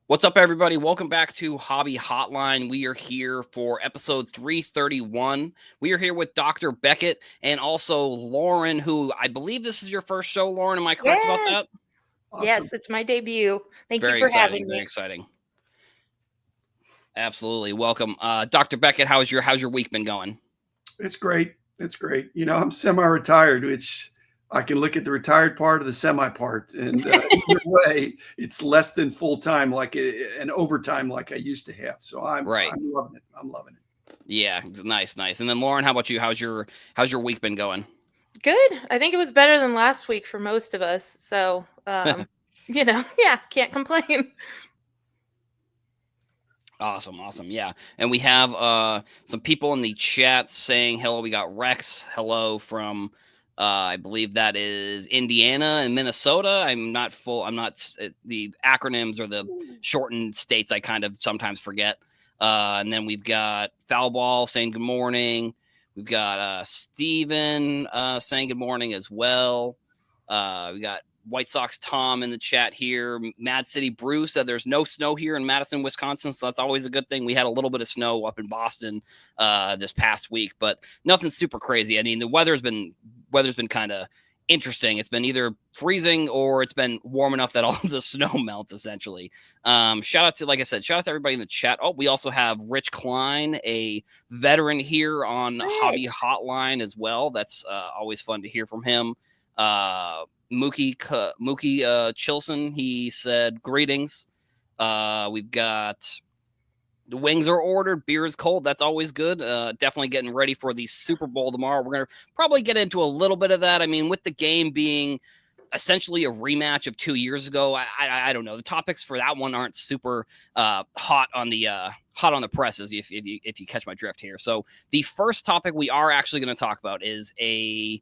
What's up, everybody? Welcome back to Hobby Hotline. We are here for episode 331. We are here with Dr. Beckett and also Lauren, who I believe this is your first show, Lauren. Am I correct about Yes. that? Yes, Awesome. it's my debut. Thank you Very for exciting. having Very me. exciting. Absolutely. Welcome. Dr. Beckett, how's your week been going? It's great. It's great. I'm semi-retired, which I can look at the retired part of the semi part, and either way, it's less than full time, like an overtime, like I used to have. So I'm Right. I'm loving it. I'm loving it. Yeah, nice. And then Lauren, how about you? How's your week been going? Good. I think it was better than last week for most of us. So, yeah, can't complain. Awesome. Yeah. And we have some people in the chat saying hello. We got Rex, hello from I believe that is Indiana and Minnesota. I'm not the acronyms or the shortened states I kind of sometimes forget. And then we've got Foulball saying good morning. We've got Steven saying good morning as well. We got White Sox Tom in the chat here. Mad City Bruce said there's no snow here in Madison, Wisconsin, so that's always a good thing. We had a little bit of snow up in Boston this past week, but nothing super crazy. I mean, the weather's been kind of interesting. It's been either freezing or it's been warm enough that all the snow melts essentially. Shout out to everybody in the chat. Oh, we also have Rich Klein, a veteran here on Hobby Hotline as well. That's always fun to hear from him. Mookie Chilson, he said greetings. We've got the wings are ordered, beer is cold. That's always good. Definitely getting ready for the Super Bowl tomorrow. We're gonna probably get into a little bit of that. I mean, with the game being essentially a rematch of 2 years ago, I don't know. The topics for that one aren't super hot on the presses, if you catch my drift here. So the first topic we are actually going to talk about is a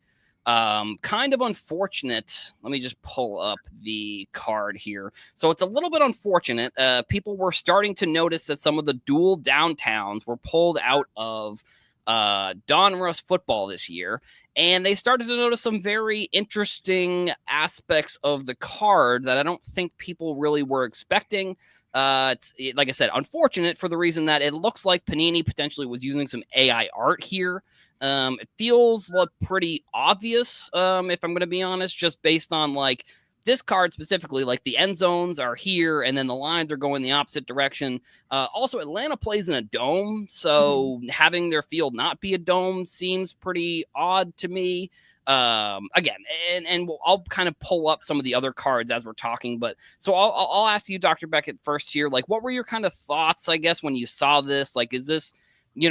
kind of unfortunate. Let me just pull up the card here. So it's a little bit unfortunate. People were starting to notice that some of the dual downtowns were pulled out of Donruss football this year, and they started to notice some very interesting aspects of the card that I don't think people really were expecting. Like I said, unfortunate for the reason that it looks like Panini potentially was using some AI art here. It feels like pretty obvious, if I'm going to be honest, just based on like this card specifically, like the end zones are here and then the lines are going the opposite direction. Also, Atlanta plays in a dome, so having their field not be a dome seems pretty odd to me. Again, and I'll kind of pull up some of the other cards as we're talking, but so I'll ask you, Dr. Beckett, first here. Like, what were your kind of thoughts, I guess, when you saw this? Like, is this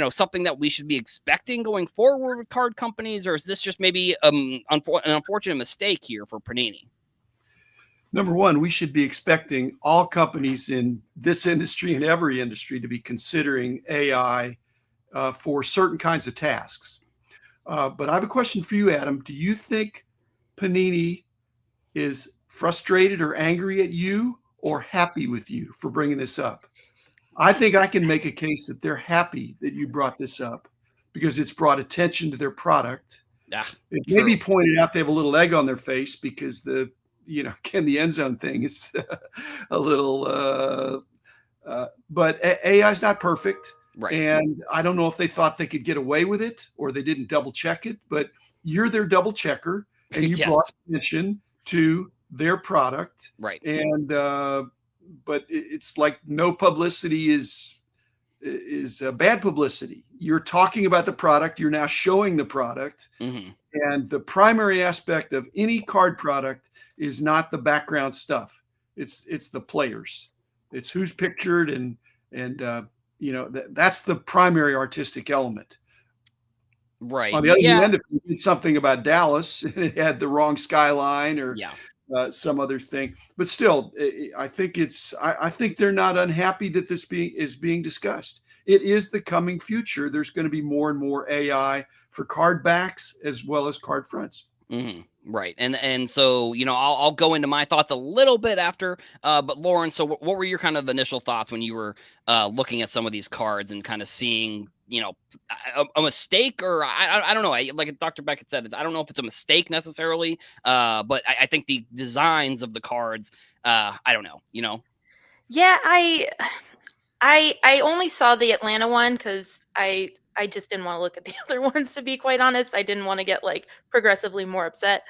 something that we should be expecting going forward with card companies, or is this just maybe an unfortunate mistake here for Panini? Number one, we should be expecting all companies in this industry and every industry to be considering AI for certain kinds of tasks. But I have a question for you, Adam. Do you think Panini is frustrated or angry at you or happy with you for bringing this up? I think I can make a case that they're happy that you brought this up because it's brought attention to their product. It may be pointed out they have a little egg on their face because the end zone thing is a little, but AI is not perfect. Right. And I don't know if they thought they could get away with it or they didn't double check it, but you're their double checker and you Yes. brought attention to their product. Right. And, but it's like no publicity is bad publicity. You're talking about the product. You're now showing the product. Mm-hmm. And the primary aspect of any card product is not the background stuff. It's the players. It's who's pictured and that's the primary artistic element. Right. On the other hand, if you did something about Dallas and it had the wrong skyline or some other thing, but still, I think I think they're not unhappy that this is being discussed. It is the coming future. There's going to be more and more AI for card backs as well as card fronts. Mm-hmm. Right. And so, I'll go into my thoughts a little bit after, but Lauren, so what were your kind of initial thoughts when you were looking at some of these cards and kind of seeing, a mistake, or I don't know. Like Dr. Beckett said, I don't know if it's a mistake necessarily, but I think the designs of the cards, I don't know. Yeah, I only saw the Atlanta one because I just didn't want to look at the other ones, to be quite honest. I didn't want to get like progressively more upset.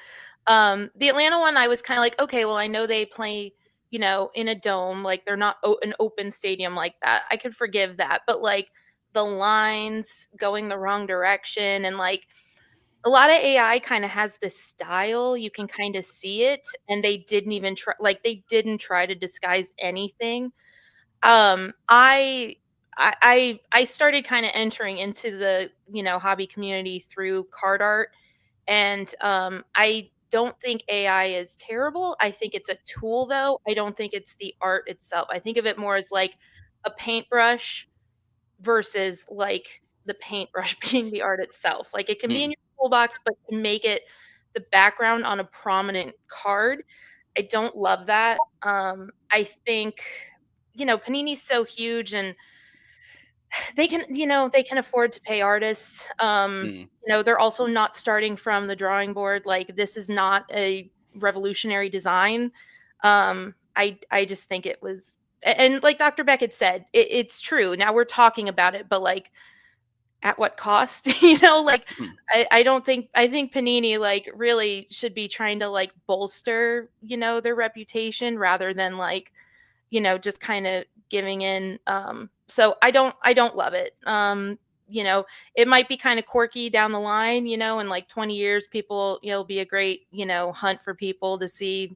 The Atlanta one, I was kind of like, okay, well, I know they play, in a dome, like they're not an open stadium like that. I could forgive that, but like the lines going the wrong direction and like a lot of AI kind of has this style. You can kind of see it, and they didn't even try, like they didn't try to disguise anything. um, I I started kind of entering into the, hobby community through card art, and I don't think AI is terrible. I think it's a tool though. I don't think it's the art itself. I think of it more as like a paintbrush versus like the paintbrush being the art itself. Like it can be in Hmm. your toolbox, but to make it the background on a prominent card, I don't love that. I think, Panini's so huge and they can afford to pay artists. Hmm. They're also not starting from the drawing board. Like this is not a revolutionary design. I just think it was and like Dr. Beckett said, it's true. Now we're talking about it, but like at what cost? Like Hmm. I think Panini like really should be trying to like bolster, their reputation rather than like, just kind of giving in. So I don't love it. You know, it might be kind of quirky down the line, in like 20 years, people, it'll be a great, hunt for people to see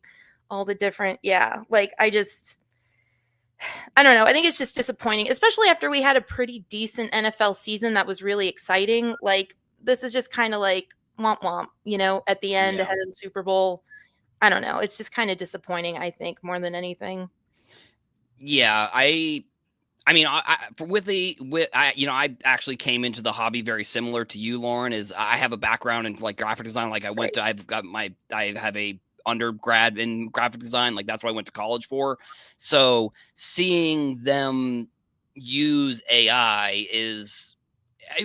all the different, yeah. Like I don't know. I think it's just disappointing, especially after we had a pretty decent NFL season that was really exciting. Like this is just kind of like womp womp, at the end Yeah. ahead of the Super Bowl. I don't know. It's just kind of disappointing, I think, more than anything. Yeah. I mean, I actually came into the hobby very similar to you, Lauren. Is I have a background in like graphic design. Like Right. I have a undergrad in graphic design. Like that's what I went to college for. So seeing them use AI is,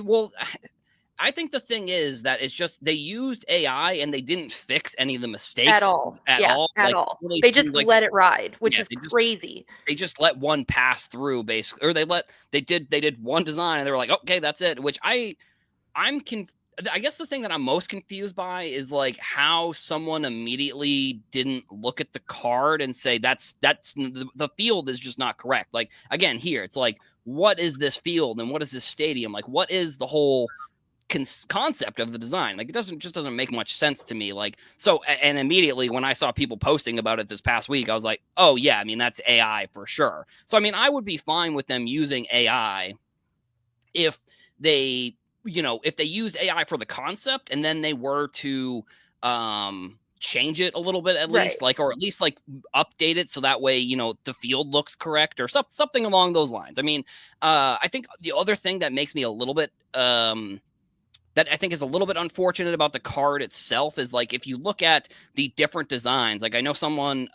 well, I think the thing is that it's just they used AI and they didn't fix any of the At mistakes all. at Yeah, all. at Like all. really They seems just like let it ride, which yeah, is crazy. they just let one pass through basically, or they did one design and they were like, okay, that's it. Which I'm conf- I guess the thing that I'm most confused by is like how someone immediately didn't look at the card and say the field is just not correct. Like again, here it's like, what is this field and what is this stadium? Like, what is the whole concept of the design? Like, it doesn't make much sense to me. Like, so and immediately when I saw people posting about it this past week, I was like, oh yeah, I mean that's AI for sure. So I mean, I would be fine with them using AI if they, if they used AI for the concept and then they were to change it a little bit at Right. least, like, or at least like update it so that way, the field looks correct or something along those lines. I mean, I think the other thing that makes me a little bit that I think is a little bit unfortunate about the card itself is like if you look at the different designs, like I know someone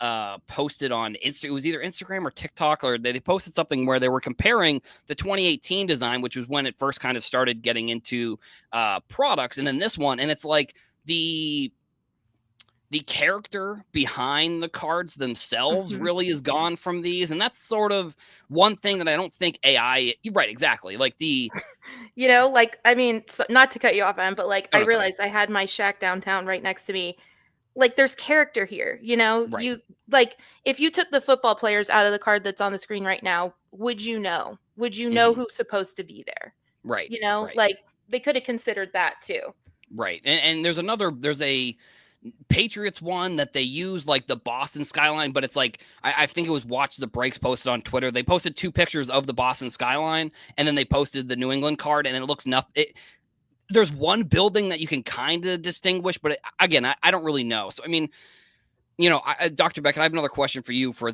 posted on Insta, it was either Instagram or TikTok, or they posted something where they were comparing the 2018 design, which was when it first kind of started getting into products, and then this one, and it's like the character behind the cards themselves Mhm. really is gone from these, and that's sort of one thing that I don't think AI, right, exactly, like the Like, I mean, so, not to cut you off, Em, but like, oh I no, sorry, realized I had my shack downtown right next to me. Like, there's character here, right. You like, if you took the football players out of the card that's on the screen right now, would you know? Would you know Mhm. who's supposed to be there? Right, right. Like they could have considered that too. Right. And there's a Patriots one that they use like the Boston skyline, but it's like I think it was Watch the Breaks posted on Twitter. They posted two pictures of the Boston skyline and then they posted the New England card and it looks nothing. There's one building that you can kind of distinguish, but again, I don't really know. So I mean, Dr. Beckett, I have another question for you for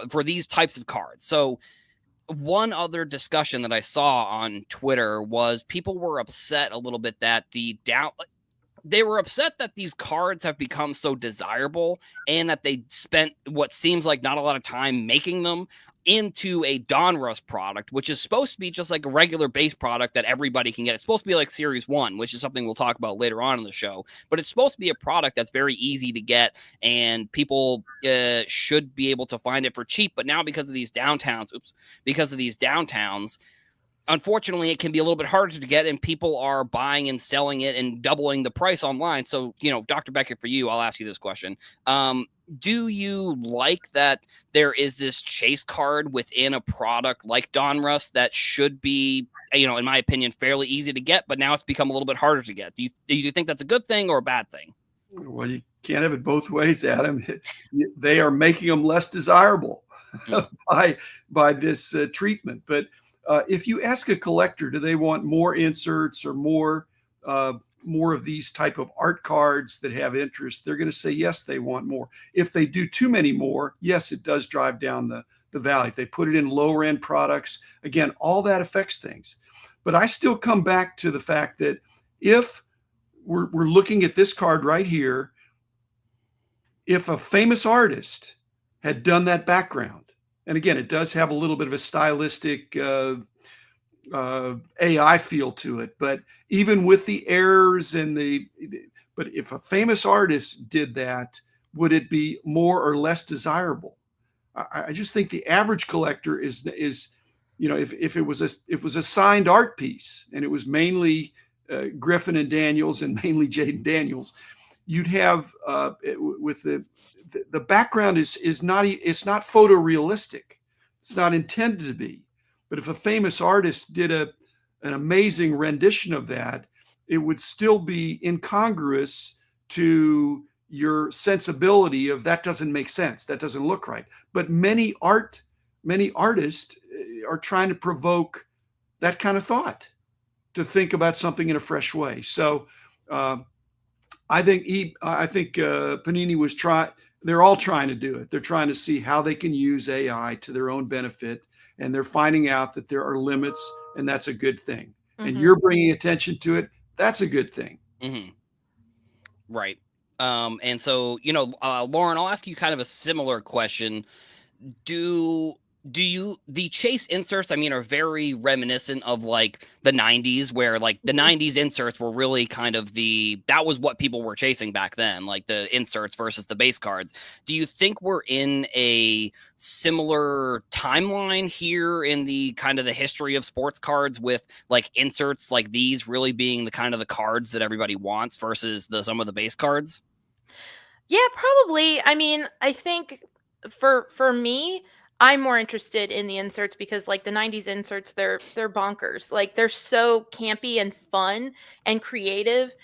for these types of cards. So one other discussion that I saw on Twitter was people were upset a little bit that they were upset that these cards have become so desirable and that they spent what seems like not a lot of time making them. into a Donruss product, which is supposed to be just like a regular base product that everybody can get. It's supposed to be like Series 1, which is something we'll talk about later on in the show. But it's supposed to be a product that's very easy to get, and people should be able to find it for cheap. But now because of these downtowns, unfortunately, it can be a little bit harder to get, and people are buying and selling it and doubling the price online. So, Dr. Beckett, for you, I'll ask you this question. Do you like that there is this chase card within a product like Donruss that should be, in my opinion, fairly easy to get, but now it's become a little bit harder to get? Do you think that's a good thing or a bad thing? Well, you can't have it both ways, Adam. They are making them less desirable by this treatment. But if you ask a collector, do they want more inserts or more of these type of art cards that have interest, they're going to say, yes, they want more. If they do too many more, yes, it does drive down the value. If they put it in lower end products, again, all that affects things. But I still come back to the fact that if we're looking at this card right here, if a famous artist had done that background, and again, it does have a little bit of a stylistic AI feel to it, but even with the errors but if a famous artist did that, would it be more or less desirable? I just think the average collector is if it was a signed art piece and it was mainly Griffin and Daniels and mainly Jaden Daniels, you'd have with the background is not photorealistic. It's not intended to be. But if a famous artist did an amazing rendition of that, it would still be incongruous to your sensibility of that doesn't make sense. That doesn't look right. But many artists are trying to provoke that kind of thought, to think about something in a fresh way. So I think Panini was they're all trying to do it. They're trying to see how they can use AI to their own benefit, and they're finding out that there are limits, and that's a good thing. Mm-hmm. And you're bringing attention to it. That's a good thing. Mm-hmm. Right. And so, Lauren, I'll ask you kind of a similar question. The chase inserts, are very reminiscent of like the 90s, where like the 90s inserts were really kind of that was what people were chasing back then, like the inserts versus the base cards. Do you think we're in a similar timeline here in the kind of the history of sports cards, with like inserts like these really being the kind of the cards that everybody wants versus some of the base cards? Yeah, probably. I think for me, I'm more interested in the inserts because like the 90s inserts, they're bonkers. Like they're so campy and fun and creative.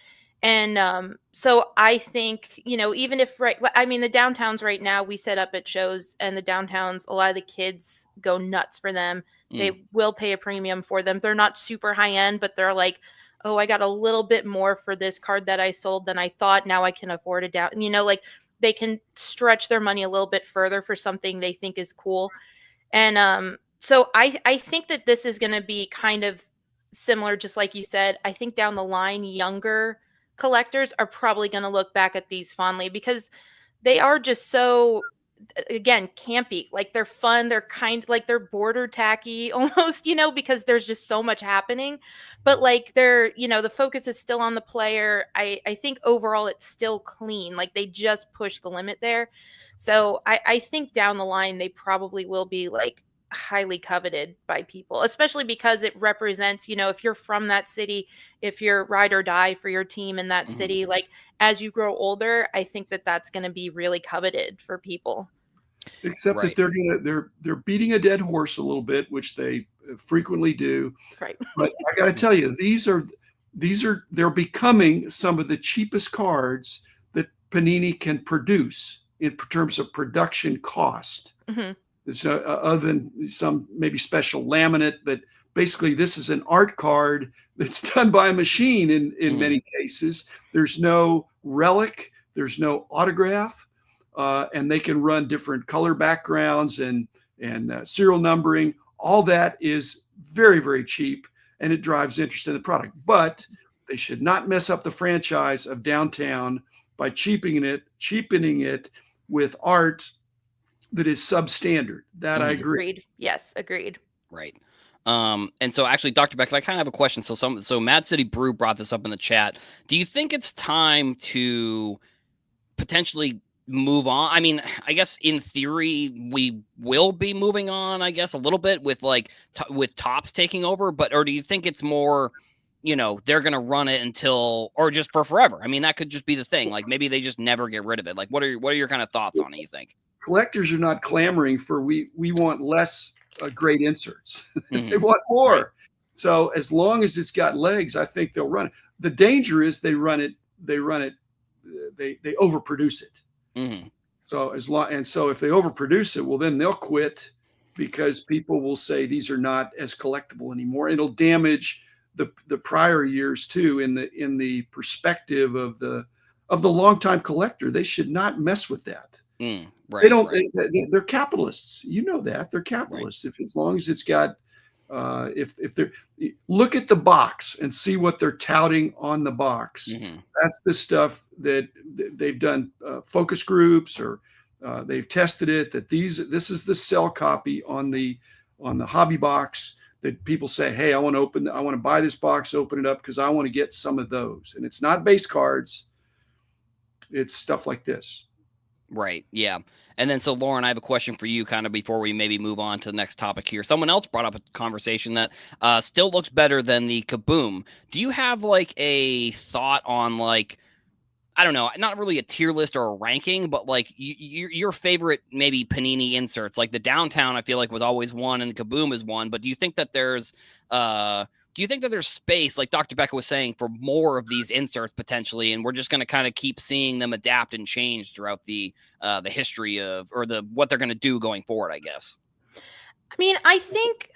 And so I think, even if the downtowns right now, we set up at shows, and the downtowns, a lot of the kids go nuts for them. They will pay a premium for them. They're not super high end, but they're like, oh, I got a little bit more for this card that I sold than I thought. Now I can afford it down. Like they can stretch their money a little bit further for something they think is cool. And so I think that this is going to be kind of similar, just like you said. I think down the line, younger collectors are probably going to look back at these fondly because they are just so, again, campy. Like they're fun. They're kind, like they're border tacky almost, because there's just so much happening. But like they're, the focus is still on the player. I think overall it's still clean. Like they just push the limit there. So I think down the line they probably will be like highly coveted by people, especially because it represents, if you're from that city, if you're ride or die for your team in that city, like as you grow older, I think that that's going to be really coveted for people. Except that they're beating a dead horse a little bit, which they frequently do. Right. But I got to tell you, they're becoming some of the cheapest cards that Panini can produce in terms of production cost. Mm-hmm. So, other than some maybe special laminate, but basically this is an art card that's done by a machine in many cases. There's no relic, there's no autograph, and they can run different color backgrounds and serial numbering. All that is very, very cheap, and it drives interest in the product. But they should not mess up the franchise of Downtown by cheapening it with art that is substandard. That I agree. Agreed. Yes, agreed. Right. And so actually, Dr. Beckett, I kind of have a question. So Mad City Brew brought this up in the chat. Do you think it's time to potentially move on? I mean, I guess in theory we will be moving on, I guess, a little bit with like with Tops taking over, but or do you think it's more, they're going to run it until, or just for forever? I mean, that could just be the thing. Like maybe they just never get rid of it. Like what are your kind of thoughts on it, you think? Collectors are not clamoring for we want less great inserts. They want more. Right. So as long as it's got legs, I think they'll run it. The danger is they overproduce it. So so if they overproduce it, well, then they'll quit because people will say these are not as collectible anymore. It'll damage the prior years too in the perspective of the longtime collector. They should not mess with that. Right, they don't. Right. They're capitalists. You know that they're capitalists. Right. If as long as it's got, if they're look at the box and see what they're touting on the box. That's the stuff that they've done focus groups or they've tested it. That this is the sell copy on the hobby box that people say, hey, I want to buy this box, open it up because I want to get some of those. And it's not base cards. It's stuff like this. Right. Yeah. And then, so Lauren, I have a question for you kind of before we maybe move on to the next topic here. Someone else brought up a conversation that still looks better than the Kaboom. Do you have like a thought on like, I don't know, not really a tier list or a ranking, but like your favorite maybe Panini inserts? Like the Downtown, I feel like was always one and the Kaboom is one, but do you think that there's space, like Dr. Becker was saying, for more of these inserts potentially, and we're just going to kind of keep seeing them adapt and change throughout the history of, or what they're going to do going forward, I guess? I mean, I think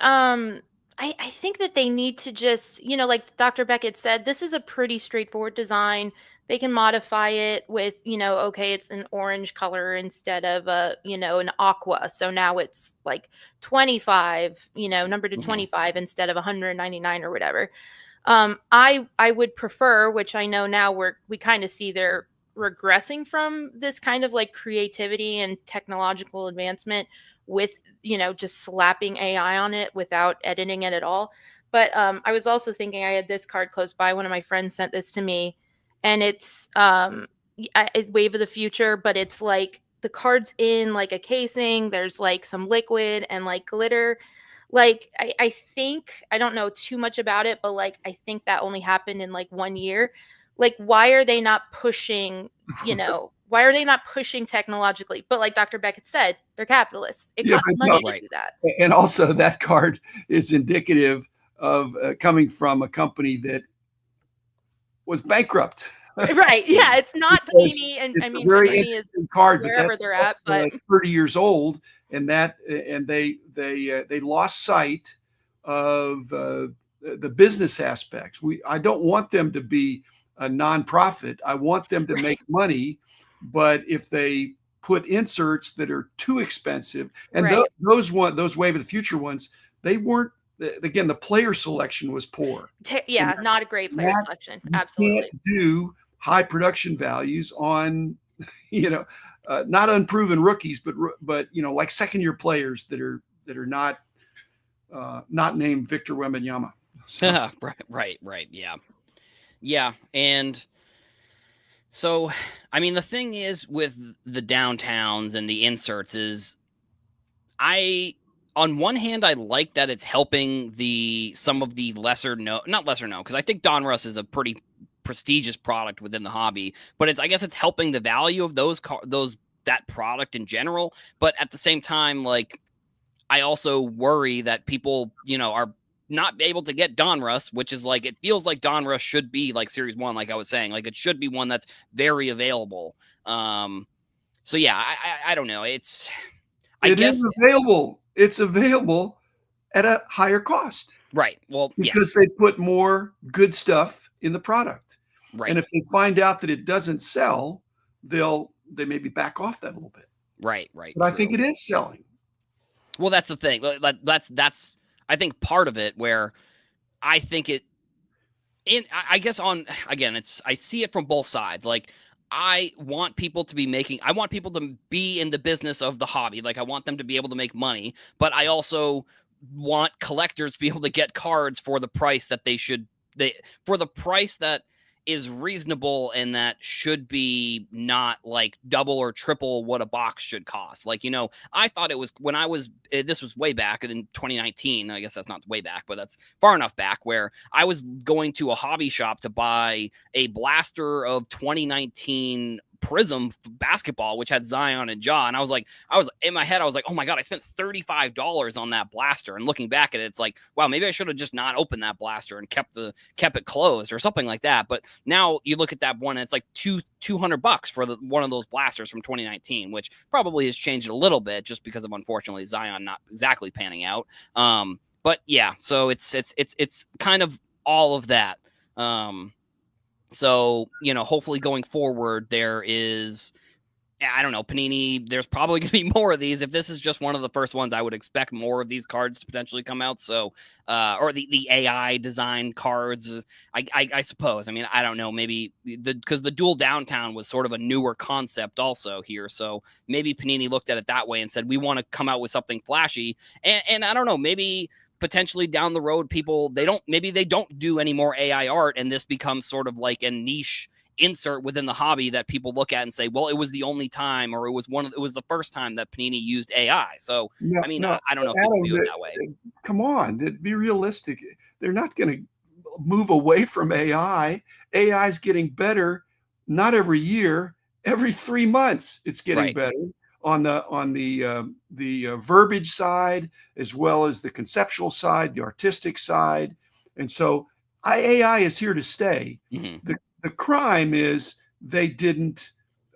I think that they need to just, like Dr. Beckett said, this is a pretty straightforward design. They can modify it with, okay, it's an orange color instead of an aqua. So now it's like 25, numbered to 25 instead of 199 or whatever. I would prefer, which I know now we kind of see they're regressing from this kind of like creativity and technological advancement with, just slapping AI on it without editing it at all. But I was also thinking, I had this card close by. One of my friends sent this to me, and it's Wave of the Future, but it's like the card's in like a casing. There's like some liquid and like glitter. Like, I think, I don't know too much about it, but like, I think that only happened in like 1 year. Like, why are they not pushing, why are they not pushing technologically? But like Dr. Beckett said, they're capitalists. It costs money to do that. And also that card is indicative of coming from a company that was bankrupt. Right. Yeah. It's not Panini. And I mean, Panini is card, wherever they're at, but 30 years old. And they lost sight of the business aspects. I don't want them to be a nonprofit. I want them to make money. But if they put inserts that are too expensive, and right. those Wave of the Future ones, they weren't. Again, the player selection was poor. Not a great player selection. Absolutely. Can't do high production values on, not unproven rookies, but like second-year players that are not named Victor Wembanyama. So. Right. Yeah, and so I mean the thing is with the Downtowns and the inserts is on one hand, I like that it's helping some of the not lesser known, because I think Donruss is a pretty prestigious product within the hobby, but I guess it's helping the value of that product in general. But at the same time, like I also worry that people, are not able to get Donruss, which is like, it feels like Donruss should be like Series 1, like I was saying, like it should be one that's very available. So yeah, I don't know. It is available. It's available at a higher cost. Right. Well, because they put more good stuff in the product. Right. And if they find out that it doesn't sell, they maybe back off that a little bit. Right. But I think it is selling. Well, that's the thing. That's I think part of it where I think I guess I see it from both sides. Like I want people to be in the business of the hobby. Like, I want them to be able to make money, but I also want collectors to be able to get cards for the price that for the price that is reasonable and that should be not like double or triple what a box should cost. Like, I thought it was when this was way back in 2019. I guess that's not way back, but that's far enough back where I was going to a hobby shop to buy a blaster of 2019 Prism basketball, which had Zion and Ja. And I was in my head, I was like, oh my God, I spent $35 on that blaster. And looking back at it, it's like, wow, maybe I should have just not opened that blaster and kept it closed or something like that. But now you look at that one, and it's like $200 for one of those blasters from 2019, which probably has changed a little bit just because of, unfortunately, Zion not exactly panning out. But yeah, so it's kind of all of that. So, hopefully going forward, there is, I don't know, Panini, there's probably going to be more of these. If this is just one of the first ones, I would expect more of these cards to potentially come out. So, or the AI design cards, I suppose. I mean, I don't know, maybe because the dual downtown was sort of a newer concept also here. So maybe Panini looked at it that way and said, we want to come out with something flashy. And I don't know, maybe potentially down the road, they don't do any more AI art, and this becomes sort of like a niche insert within the hobby that people look at and say, well, it was the only time, or it was the first time that Panini used AI. So, No, I mean, no, I don't know if Adam, people view it that way. come on, be realistic. They're not going to move away from AI. AI is getting better, not every year, every 3 months. It's getting Right. better on the verbiage side, as well as the conceptual side, the artistic side, and so AI is here to stay. Mm-hmm. The crime is they didn't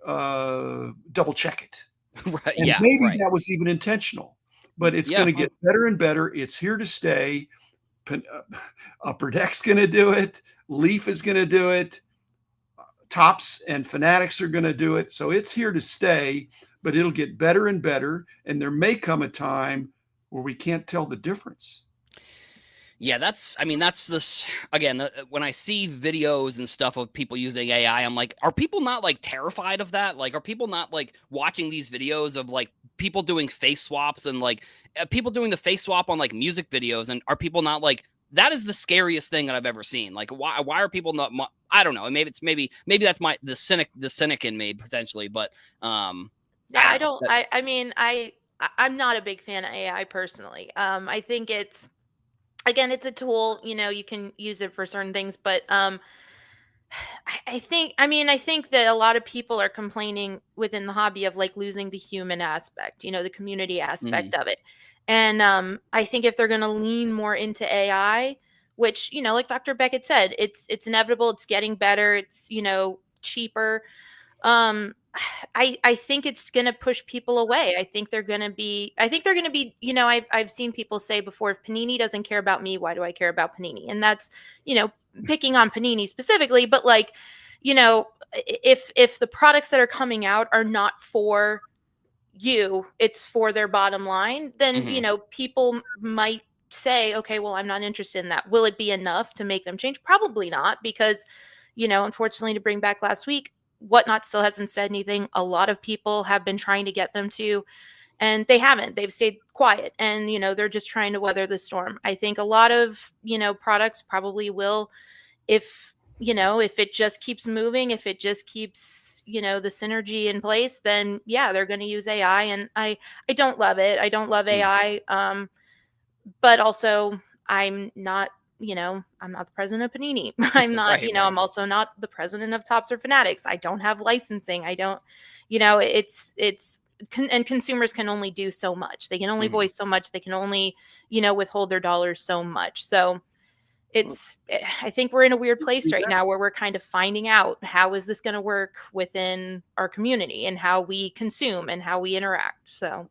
double check it. Right. And Yeah. maybe Right. that was even intentional, but it's Yeah. going to get better and better. It's here to stay. Upper Deck's going to do it. Leaf is going to do it. Tops and Fanatics are going to do it. So it's here to stay, but it'll get better and better. And there may come a time where we can't tell the difference. Yeah, that's this again. When I see videos and stuff of people using AI, I'm like, are people not like terrified of that? Like, are people not like watching these videos of like people doing face swaps and like people doing the face swap on like music videos? And are people not like, that is the scariest thing that I've ever seen? Like, why are people not? I don't know. And maybe that's the cynic in me potentially, but Yeah, I'm not a big fan of AI personally. I think it's a tool, you can use it for certain things, but I think that a lot of people are complaining within the hobby of like losing the human aspect, the community aspect of it. And I think if they're going to lean more into AI, which, like Dr. Beckett said, it's inevitable, it's getting better, it's, cheaper. um I think it's going to push people away. I think they're going to be I've seen people say before, if Panini doesn't care about me, why do I care about Panini? And that's, picking on Panini specifically, but like, if the products that are coming out are not for you, it's for their bottom line, then, people might say, okay, well, I'm not interested in that. Will it be enough to make them change? Probably not, because, unfortunately, to bring back last week, Whatnot still hasn't said anything. A lot of people have been trying to get them to, and they haven't. They've stayed quiet, and, they're just trying to weather the storm. I think a lot of, products probably will, if, if it just keeps moving, if it just keeps, the synergy in place, then yeah, they're going to use AI. And I don't love it. I don't love AI. But also I'm not the president of Panini. I'm not, right. I'm also not the president of Topps or Fanatics. I don't have licensing. I don't, and consumers can only do so much. They can only voice so much. They can only, withhold their dollars so much. So I think we're in a weird place right now where we're kind of finding out, how is this going to work within our community and how we consume and how we interact. So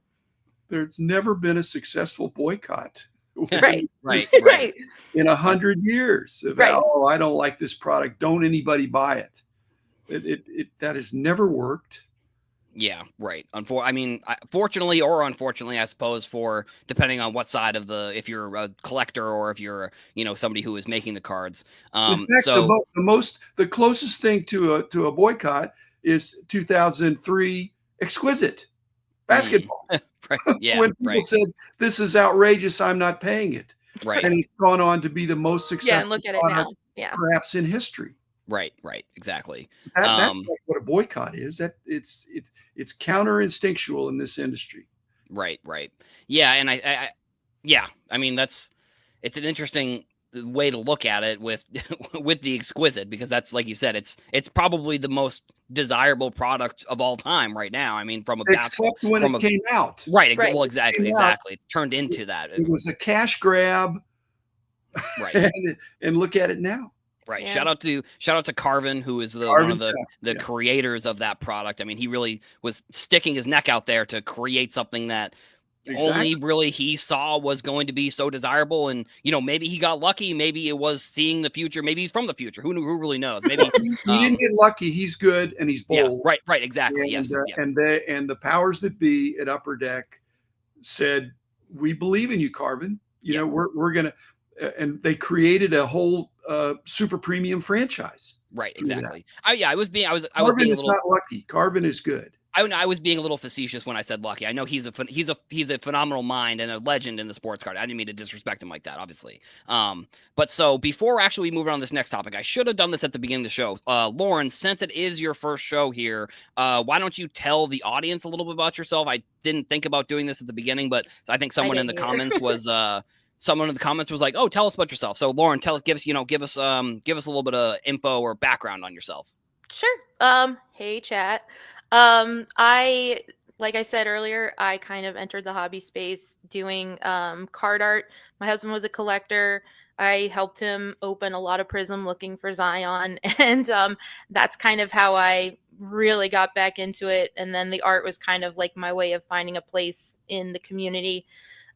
there's never been a successful boycott. Right. In 100 years. Right. Oh, I don't like this product. Don't anybody buy it. That has never worked. Yeah, right. Fortunately or unfortunately, I suppose, for depending on what side of if you're a collector or if you're, somebody who is making the cards. In fact, the closest thing to a boycott is 2003 Exquisite basketball. Right. Yeah. When people Right. said, this is outrageous, I'm not paying it. Right. And it's gone on to be the most Yeah, and successful look at it now. product Yeah. perhaps in history. Right. Right. Exactly. That's like what a boycott is. That it's counter instinctual in this industry. Right. Right. Yeah. And I mean, it's an interesting way to look at it with with the Exquisite, because that's, like you said, it's probably the most desirable product of all time right now. I mean, from a Except when it came out. Right. Right. Well, exactly. It's turned into that. It was a cash grab. Right. and look at it now. Right. Yeah. Shout out to Carvin, who is one of the creators of that product. I mean, he really was sticking his neck out there to create something that only really he saw was going to be so desirable. And, maybe he got lucky. Maybe it was seeing the future. Maybe he's from the future. Who really knows? Maybe he didn't get lucky. He's good and he's bold. Yeah, right. Exactly. And, yes. And the powers that be at Upper Deck said, we believe in you, Carvin. We're going to, and they created a whole super premium franchise. Right. Exactly. I was being a little not lucky. Carvin is good. I was being a little facetious when I said lucky. I know he's a phenomenal mind and a legend in the sports card. I didn't mean to disrespect him like that, obviously. But so before actually we move on to this next topic, I should have done this at the beginning of the show. Lauren, since it is your first show here, why don't you tell the audience a little bit about yourself? I didn't think about doing this at the beginning, but I think someone in the comments was like, "Oh, tell us about yourself." So Lauren, give us a little bit of info or background on yourself. Sure. Hey, chat. Like I said earlier, I kind of entered the hobby space doing card art. My husband was a collector. I helped him open a lot of Prism looking for Zion, and that's kind of how I really got back into it. And then the art was kind of like my way of finding a place in the community.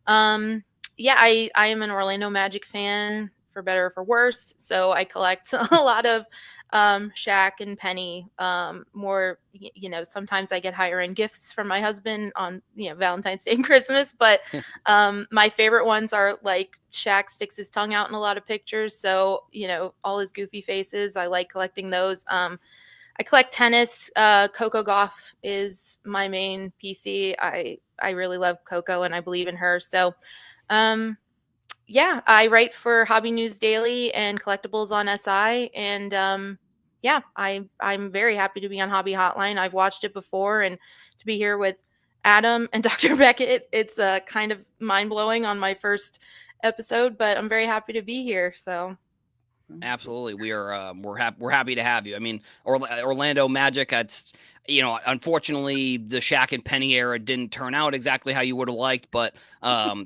Yeah, I am an Orlando Magic fan, for better or for worse. So I collect a lot of Shaq and Penny. More, sometimes I get higher end gifts from my husband on Valentine's Day and Christmas. But my favorite ones are like Shaq sticks his tongue out in a lot of pictures. So all his goofy faces. I like collecting those. I collect tennis. Coco Gauff is my main PC. I really love Coco and I believe in her. So yeah, I write for Hobby News Daily and Collectibles on SI. And yeah, I'm very happy to be on Hobby Hotline. I've watched it before, and to be here with Adam and Dr. Beckett, it's kind of mind-blowing on my first episode, but I'm very happy to be here. So absolutely, we're happy to have you. I mean, Orlando Magic, it's unfortunately the Shaq and Penny era didn't turn out exactly how you would have liked, but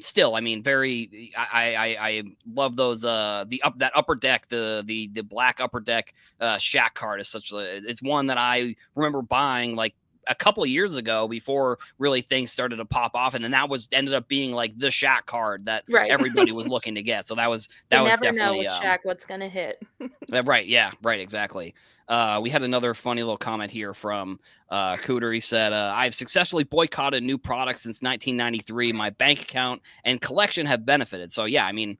still, I mean, I love those that Upper Deck, the black Upper Deck Shaq card is it's one that I remember buying like a couple of years ago before really things started to pop off, and then that ended up being like the Shaq card that everybody was looking to get. So that was definitely know with Shaq what's gonna hit. Right, yeah, right, exactly. We had another funny little comment here from Cooter. He said, "I've successfully boycotted new products since 1993. My bank account and collection have benefited." So yeah, I mean,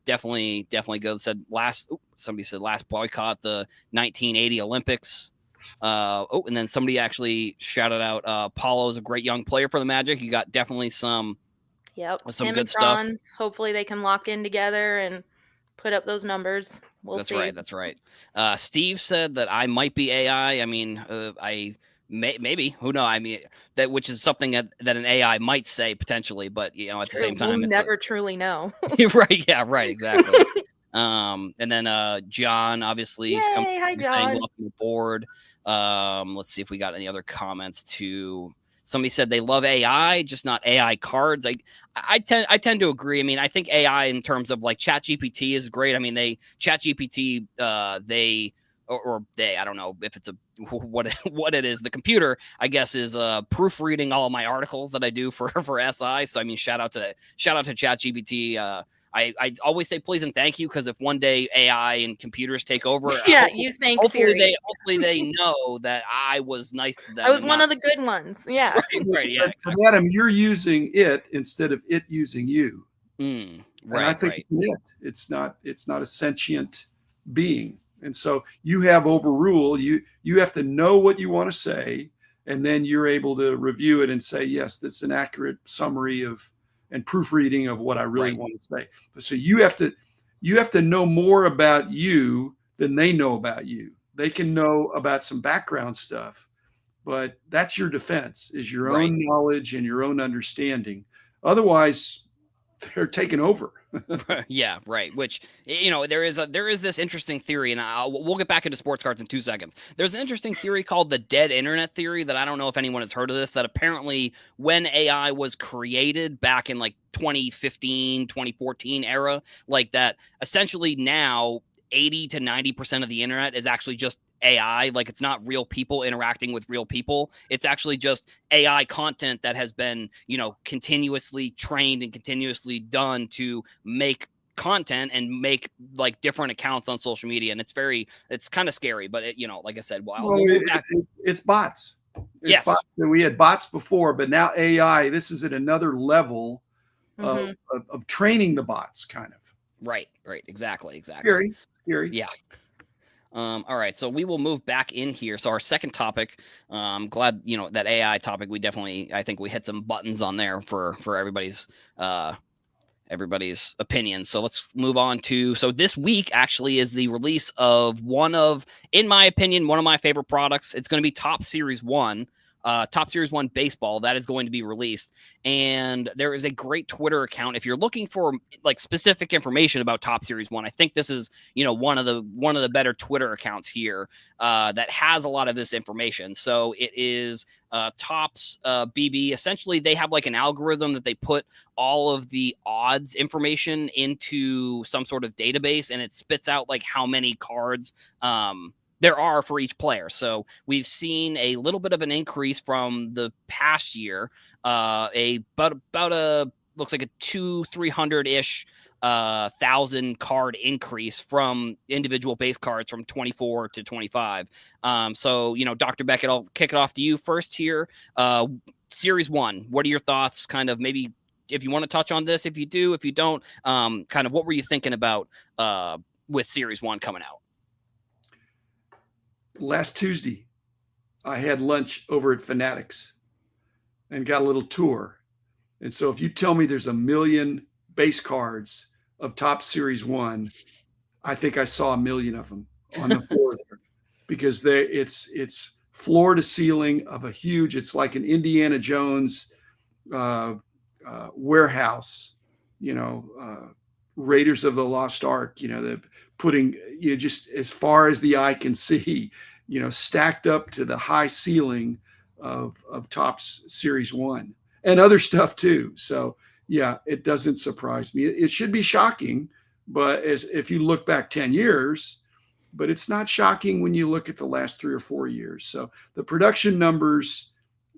definitely good. Somebody said last boycott the 1980 Olympics. And then somebody actually shouted out Paulo's a great young player for the Magic. You got definitely some good stuff. Hopefully they can lock in together and put up those numbers. We'll see. That's right. Steve said that I might be AI. I mean, maybe, who knows? I mean, which is something that an AI might say potentially, but at the same time, we'll never truly know. Right. Yeah. Right. Exactly. And then John obviously is coming. Hi, John. Saying welcome aboard. Let's see if we got any other comments too. Somebody said they love AI, just not AI cards. I tend to agree. I mean, I think AI in terms of like ChatGPT is great. I mean, ChatGPT, I don't know if it's what it is. The computer, I guess, is proofreading all of my articles that I do for SI. So I mean, shout out to ChatGPT. I always say please and thank you, because if one day AI and computers take over, you thank Siri. Hopefully they know that I was nice to them. I was one of the good ones. Yeah. Right. Yeah. Exactly. Adam, you're using it instead of it using you. Right. And I think it's an it. It's not a sentient being. And so you have overrule. You have to know what you want to say, and then you're able to review it and say, yes, this is an accurate summary of and proofreading of what I really Right. want to say. So you have to know more about you than they know about you. They can know about some background stuff, but that's your defense, is your Right. own knowledge and your own understanding. Otherwise, they're taken over. Yeah, right. Which, there is this interesting theory, and we'll get back into sports cards in 2 seconds. There's an interesting theory called the dead internet theory that I don't know if anyone has heard of this. That apparently, when AI was created back in like 2015, 2014 era, like that, essentially now 80 to 90% of the internet is actually just AI. Like, it's not real people interacting with real people. It's actually just AI content that has been, continuously trained and continuously done to make content and make like different accounts on social media. And it's kind of scary, but like I said, Well, we'll move back. it's bots. It's Yes. bots. We had bots before, but now AI. This is at another level Mm-hmm. of training the bots, kind of. Right. Exactly. Scary. Yeah. All right, so we will move back in here. So our second topic, glad that AI topic. I think we hit some buttons on there for everybody's opinion. So let's move on to. So this week actually is the release of in my opinion, one of my favorite products. It's going to be Top Series 1. Top Series 1 baseball that is going to be released, and there is a great Twitter account if you're looking for like specific information about Top Series 1. I think this is one of the better Twitter accounts here that has a lot of this information. So it is Tops BB. Essentially, they have like an algorithm that they put all of the odds information into some sort of database, and it spits out like how many cards there are for each player. So we've seen a little bit of an increase from the past year, about a looks like a 300-ish thousand card increase from individual base cards from 24 to 25. So Dr. Beckett, I'll kick it off to you first here. Series 1, what are your thoughts? Kind of maybe if you want to touch on this, if you do, if you don't, kind of what were you thinking about with Series 1 coming out? Last Tuesday, I had lunch over at Fanatics and got a little tour. And so if you tell me there's 1 million base cards of Top Series 1, I think I saw 1 million of them on the floor there, because it's floor to ceiling of a huge. It's like an Indiana Jones warehouse, Raiders of the Lost Ark. They're putting just as far as the eye can see, stacked up to the high ceiling of Topps Series 1 and other stuff too. So yeah, it doesn't surprise me. It should be shocking, but if you look back 10 years, but it's not shocking when you look at the last 3 or 4 years. So the production numbers,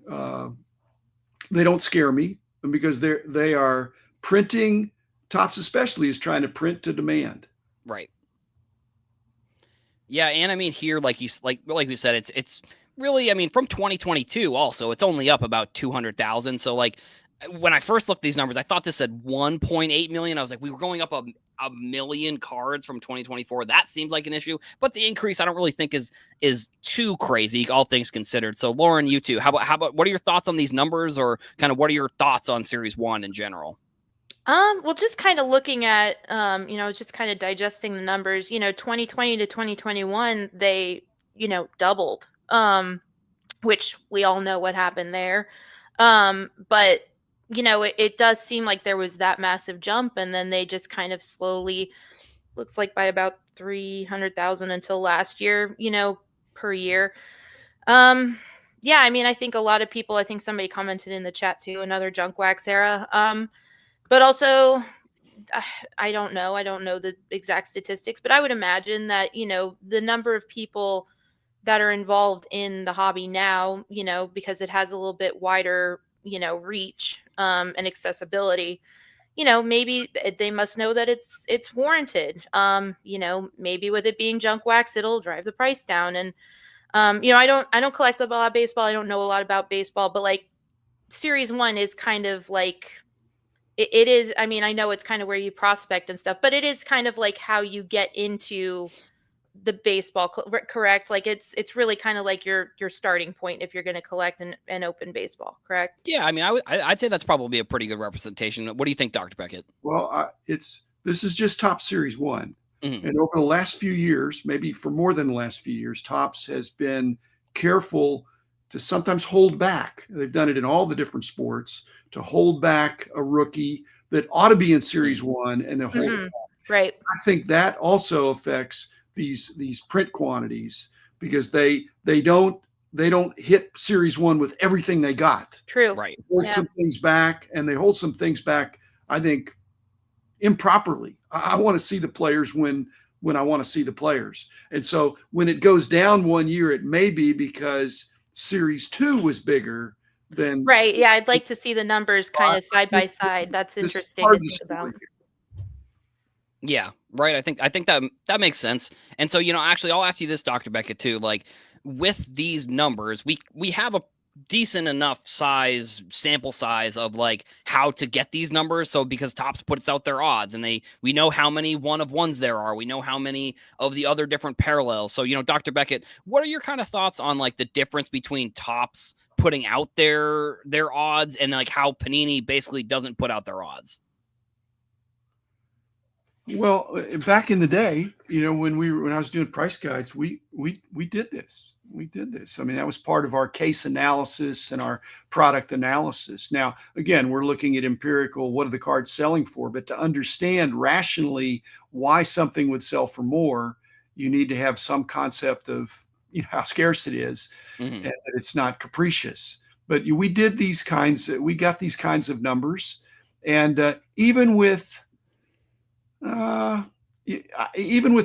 they don't scare me, because they are printing. Topps especially is trying to print to demand. Right. Yeah, and I mean here, like we said, it's really, I mean, from 2022 also, it's only up about 200,000. So like when I first looked at these numbers, I thought this said 1.8 million. I was like, we were going up a million cards from 2024. That seems like an issue, but the increase I don't really think is too crazy, all things considered. So Lauren, you too, how about what are your thoughts on these numbers, or kind of what are your thoughts on Series 1 in general? Well, just kind of looking at, just kind of digesting the numbers, 2020 to 2021, they, doubled, which we all know what happened there. But, it does seem like there was that massive jump, and then they just kind of slowly, looks like by about 300,000 until last year, per year. Yeah, I mean, I think a lot of people, I think somebody commented in the chat too, another junk wax era. But also, I don't know. I don't know the exact statistics, but I would imagine that, the number of people that are involved in the hobby now, because it has a little bit wider, reach and accessibility, maybe they must know that it's warranted. Maybe with it being junk wax, it'll drive the price down. And I don't collect a lot of baseball. I don't know a lot about baseball, but like Series 1 is kind of like it is. I mean, I know it's kind of where you prospect and stuff, but it is kind of like how you get into the baseball, correct? Like it's really kind of like your starting point if you're going to collect an open baseball, correct? Yeah, I mean, I'd say that's probably a pretty good representation. What do you think, Dr. Beckett? Well, this is just Topps Series 1. Mhm. And over the last few years, maybe for more than the last few years, Topps has been careful to sometimes hold back. They've done it in all the different sports to hold back a rookie that ought to be in Series 1, and they hold it back. Right. I think that also affects these print quantities because they don't hit Series 1 with everything they got. True. Right. They hold some things back, and they hold some things back, I think, improperly. I want to see the players when I want to see the players. And so when it goes down 1 year, it may be because Series 2 was bigger than Right. Yeah, I'd like to see the numbers kind of side by side. That's interesting to think about. Yeah, right. I think that makes sense. And so, actually I'll ask you this, Dr. Beckett, too. Like, with these numbers, we have a decent enough sample size of like how to get these numbers. So because Topps puts out their odds, and we know how many 1 of 1s there are. We know how many of the other different parallels. So, Dr. Beckett, what are your kind of thoughts on like the difference between Topps putting out their odds and like how Panini basically doesn't put out their odds? Well, back in the day, when I was doing price guides, we did this. We did this. I mean, that was part of our case analysis and our product analysis. Now, again, we're looking at empirical, what are the cards selling for? But to understand rationally why something would sell for more, you need to have some concept of how scarce it is, and that it's not capricious. But we got these kinds of numbers, and even with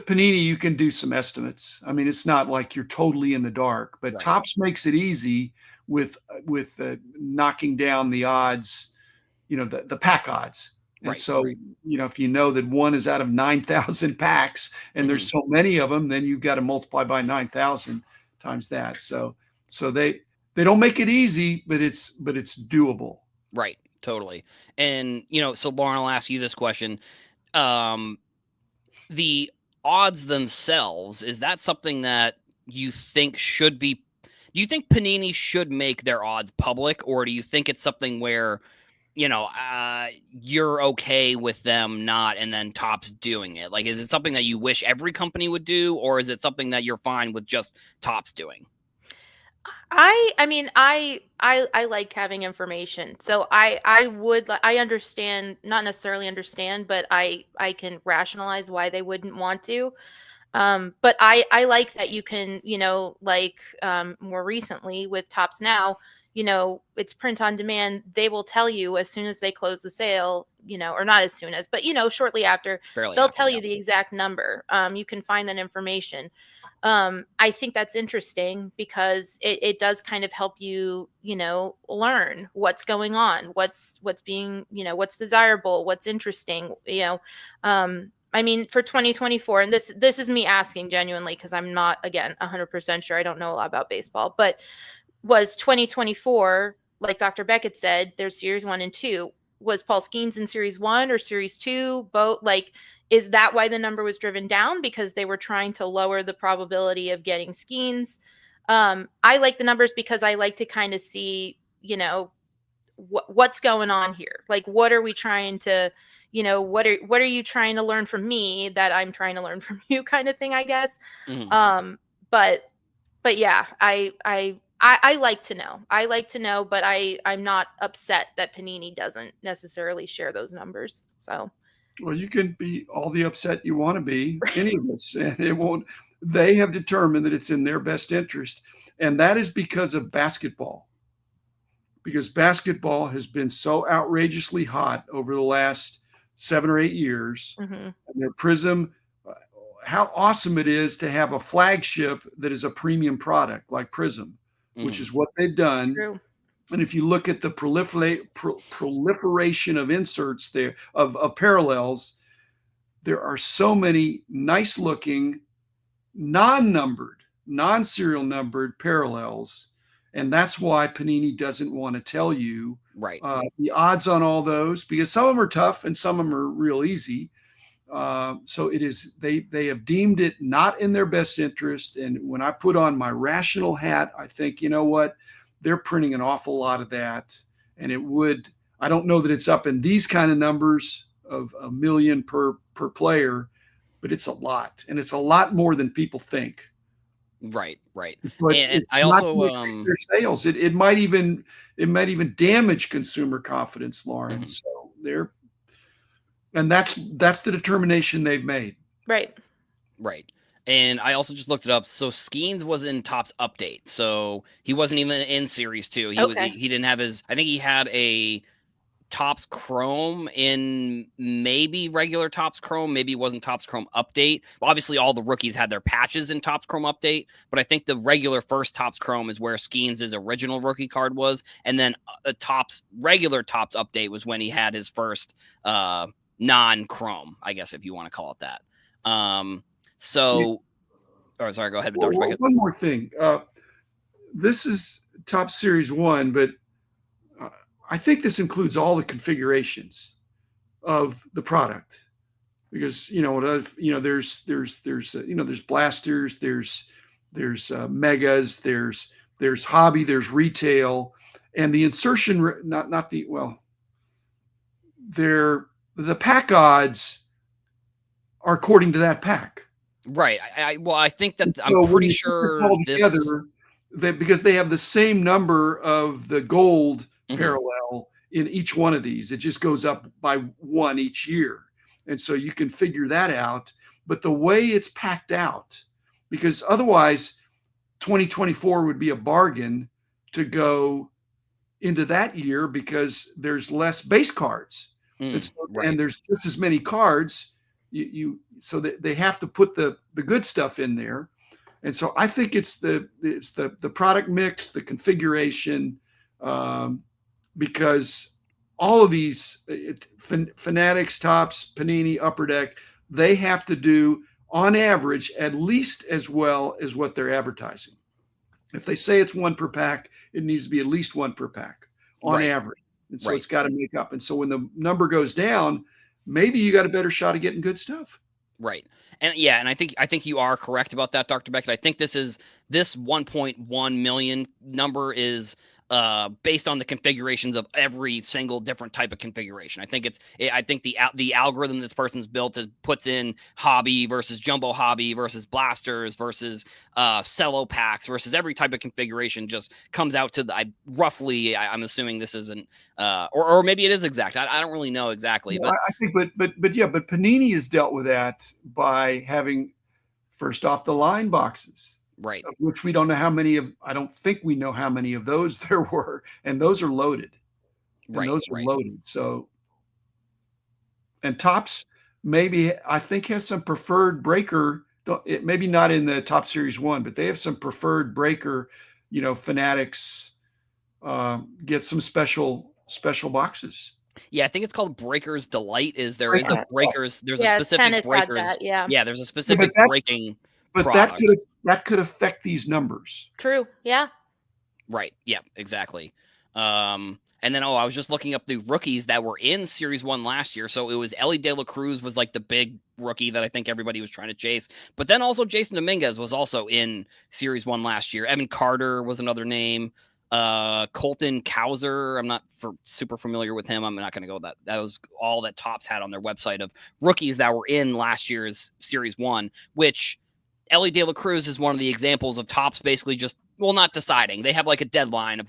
Panini, you can do some estimates. I mean, it's not like you're totally in the dark, but Right. Topps makes it easy with knocking down the odds, the pack odds. And Right, so, right. If you know that 1 is out of 9,000 packs and there's so many of them, then you've got to multiply by 9,000 times that. So they don't make it easy, but it's doable. Right. Totally. And, so Lauren, I'll ask you this question. The odds themselves, is that something that you think should be, do you think Panini should make their odds public, or do you think it's something where, you're okay with them not, and then Topps doing it? Like, is it something that you wish every company would do, or is it something that you're fine with just Topps doing? I mean, I like having information. So I understand, not necessarily understand, but I can rationalize why they wouldn't want to. But I like that you can, like more recently with Topps Now, it's print on demand. They will tell you as soon as they close the sale, or not as soon as, but shortly after, they'll tell you the exact number. You can find that information. I think that's interesting because it does kind of help you, learn what's going on, what's being, what's desirable, what's interesting, I mean, for 2024, and this is me asking genuinely because I'm not, again, 100% sure. I don't know a lot about baseball, but was 2024, like Dr. Beckett said, there's Series 1 and 2. Was Paul Skeens in Series 1 or Series 2? Both, like, is that why the number was driven down? Because they were trying to lower the probability of getting Skeens. I like the numbers because I like to kind of see, what's going on here. Like, what are we trying to, what are you trying to learn from me that I'm trying to learn from you, kind of thing, I guess. But yeah, I like to know. I like to know, but I'm not upset that Panini doesn't necessarily share those numbers. So. Well, you can be all the upset you want to be, any of us, and it won't. They have determined that it's in their best interest, and that is because of basketball. Because basketball has been so outrageously hot over the last 7 or 8 years. And their Prism, how awesome it is to have a flagship that is a premium product like Prism, which is what they've done. True. And if you look at the proliferation of inserts there, of parallels, there are so many nice looking, non-numbered, non-serial numbered parallels. And that's why Panini doesn't want to tell you the odds on all those, because some of them are tough and some of them are real easy. So it is, they have deemed it not in their best interest. And when I put on my rational hat, I think, you know what, they're printing an awful lot of that. And I don't know that it's up in these kind of numbers of $1 million per player, but it's a lot. And it's a lot more than people think. Right. But And it's I not also, going to increase their sales. It might even damage consumer confidence, Lauren. Mhm. So that's the determination they've made. Right. And I also just looked it up. So Skeens was in Topps Update. So he wasn't even in Series 2. Okay. He didn't have I think he had a Topps Chrome in maybe regular Topps Chrome. Maybe it wasn't Topps Chrome Update. Well, obviously, all the rookies had their patches in Topps Chrome Update, but I think the regular first Topps Chrome is where Skeens' original rookie card was, and then a regular Topps Update was when he had his first non-Chrome, I guess if you want to call it that. Sorry, go ahead, Dr. Beckett. One more thing. This is Topps Series 1, but I think this includes all the configurations of the product, because there's blasters, there's megas, there's hobby, there's retail, and the insertion the pack odds are according to that pack. Right. I think that I'm pretty sure because they have the same number of the gold Mhm. parallel in each one of these. It just goes up by 1 each year. And so you can figure that out. But the way it's packed out, because otherwise 2024 would be a bargain to go into that year because there's less base cards. And there's just as many cards. So that they have to put the good stuff in there. And so I think it's the product mix, the configuration, because all of these Fanatics, Topps, Panini, Upper Deck, they have to do on average at least as well as what they're advertising. If they say it's 1 per pack, it needs to be at least 1 per pack on average. And so it's got to make up. And so when the number goes down, maybe you got a better shot of getting good stuff. Right. And I think you are correct about that, Dr. Beckett. I think this 1.1 million number is based on the configurations of every single different type of configuration. I think the algorithm this person's built puts in hobby versus jumbo hobby versus blasters versus cello packs versus every type of configuration, just comes out to I'm assuming this isn't or maybe it is exact. I don't really know exactly, but I think but Panini has dealt with that by having first off the line boxes. Right. Of which we don't know how many of. I don't think we know how many of those there were, and those are loaded. Loaded. So, and Topps maybe I think has some preferred breaker. Maybe not in the Topps Series 1, but they have some preferred breaker. Fanatics get some special boxes. Yeah, I think it's called Breaker's Delight. There's a Breaker's. There's a specific Tennis Breaker's. had that, yeah, there's a specific breaking. But that could affect these numbers. True. Yeah. Right. Yeah, exactly. And then, I was just looking up the rookies that were in Series 1 last year. So it was Ellie De La Cruz was like the big rookie that I think everybody was trying to chase. But then also Jason Dominguez was also in Series 1 last year. Evan Carter was another name. Colton Cowser, I'm not super familiar with him. I'm not going to go with that. That was all that Topps had on their website of rookies that were in last year's Series 1, which Ellie De La Cruz is one of the examples of Topps basically just, not deciding. They have like a deadline of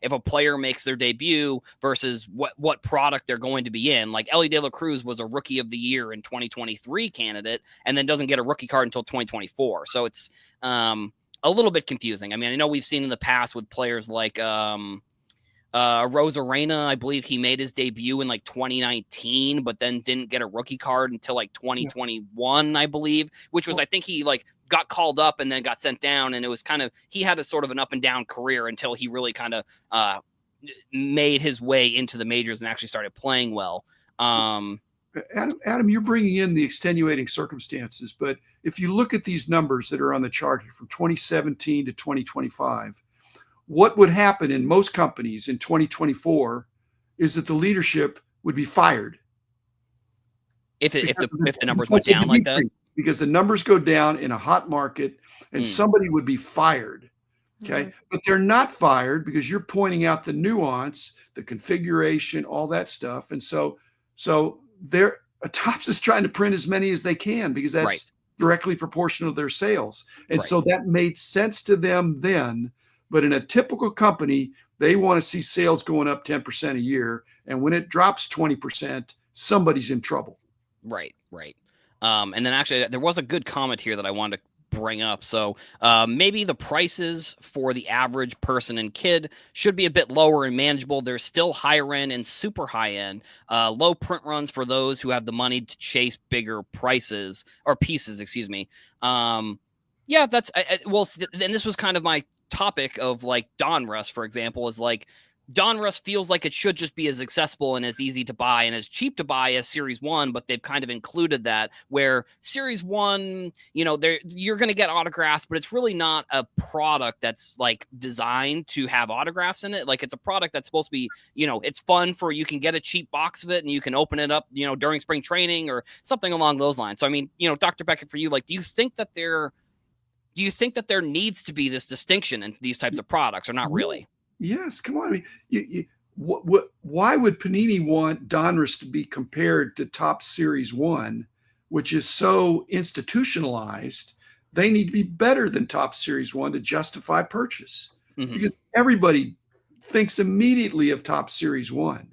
if a player makes their debut versus what product they're going to be in. Like Ellie De La Cruz was a Rookie of the Year in 2023 candidate and then doesn't get a rookie card until 2024. So it's a little bit confusing. I mean, I know we've seen in the past with players like Rosarena, I believe he made his debut in like 2019, but then didn't get a rookie card until like 2021, I believe, which was, I think he like got called up and then got sent down. And it was he had a sort of an up and down career until he really kind of made his way into the majors and actually started playing well. Adam, you're bringing in the extenuating circumstances, but if you look at these numbers that are on the chart from 2017 to 2025, what would happen in most companies in 2024 is that the leadership would be fired. if the numbers went because of down the like that. decrease, because the numbers go down in a hot market, and somebody would be fired. Okay. But they're not fired because you're pointing out the nuance, the configuration, all that stuff. And so they're Topps is trying to print as many as they can because that's Right. directly proportional to their sales. And Right. so that made sense to them then. But in a typical company, they want to see sales going up 10% a year. And when it drops 20%, somebody's in trouble. Right. And then actually, there was a good comment here that I wanted to bring up. So maybe the prices for the average person and kid should be a bit lower and manageable. There's still higher end and super high end, low print runs for those who have the money to chase bigger prices or pieces, excuse me. Yeah, that's well, and this was kind of my topic of like Donruss, for example, is like Donruss feels like it should just be as accessible and as easy to buy and as cheap to buy as Series 1, but they've kind of included that where Series 1, you're going to get autographs, but it's really not a product that's like designed to have autographs in it. Like it's a product that's supposed to be, it's fun for you can get a cheap box of it and you can open it up, during spring training or something along those lines. So, I mean, Dr. Beckett, for you, like, do you think that there needs to be this distinction in these types of products or not really? Yes, come on. I mean, why would Panini want Donruss to be compared to Topps Series 1, which is so institutionalized? They need to be better than Topps Series 1 to justify purchase because everybody thinks immediately of Topps Series 1.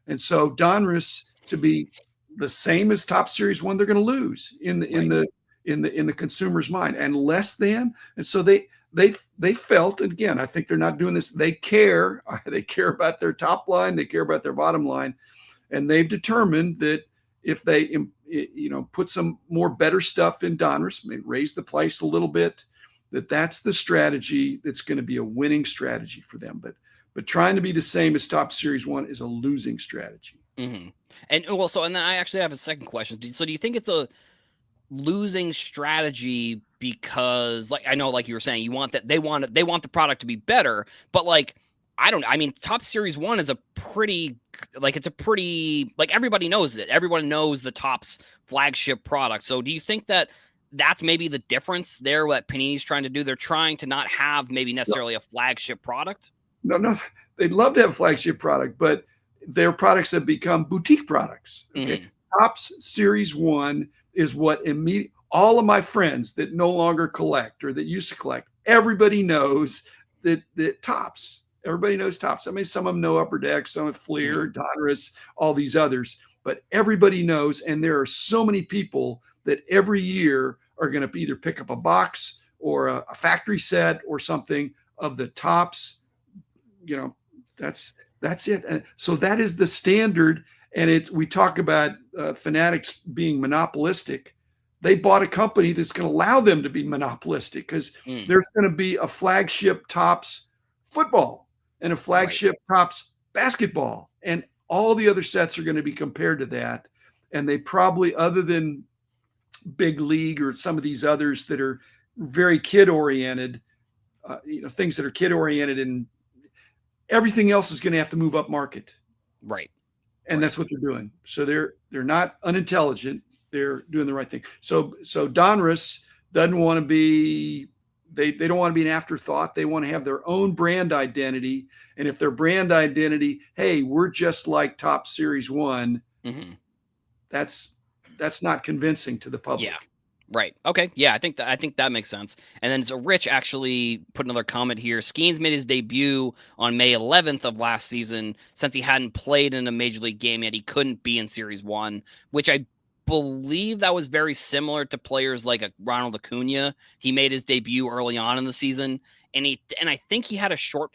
And so Donruss to be the same as Topps Series 1, they're going to lose in the consumer's mind and less than. And so they felt, and again, I think they're not doing this. They care about their top line. They care about their bottom line. And they've determined that if they, put some more better stuff in Donruss, maybe raise the price a little bit, that's the strategy that's going to be a winning strategy for them. But trying to be the same as Topps Series 1 is a losing strategy. And then I actually have a second question. So do you think it's a losing strategy because, like, I know, like you were saying, they want the product to be better, but like, I mean, Topps Series 1 is everybody knows it. Everyone knows the Topps flagship product. So do you think that that's maybe the difference there, what Panini's trying to do? They're trying to not have maybe necessarily a flagship product? No, they'd love to have a flagship product, but their products have become boutique products. Okay. Topps Series 1 is what all of my friends that no longer collect or that used to collect, everybody knows that Topps. Everybody knows Topps. I mean, some of them know Upper Deck, some of Fleer, Donruss, all these others, but everybody knows. And there are so many people that every year are going to either pick up a box or a factory set or something of the Topps. That's it. And so that is the standard. And we talk about fanatics being monopolistic. They bought a company that's going to allow them to be monopolistic because there's going to be a flagship Topps football and a flagship Topps basketball. And all the other sets are going to be compared to that. And they probably, other than Big League or some of these others that are very kid-oriented, things that are kid-oriented, and everything else is going to have to move up market. Right. And that's what they're doing. So they're not unintelligent. They're doing the right thing. So Donruss doesn't want to be, they don't want to be an afterthought. They want to have their own brand identity. And if their brand identity, hey, we're just like Topps Series 1, that's not convincing to the public. Yeah. Right. Okay. Yeah, I think that makes sense. And then so Rich actually put another comment here. Skeens made his debut on May 11th of last season. Since he hadn't played in a major league game yet, he couldn't be in Series 1, which I believe that was very similar to players like Ronald Acuna. He made his debut early on in the season, and I think he had a short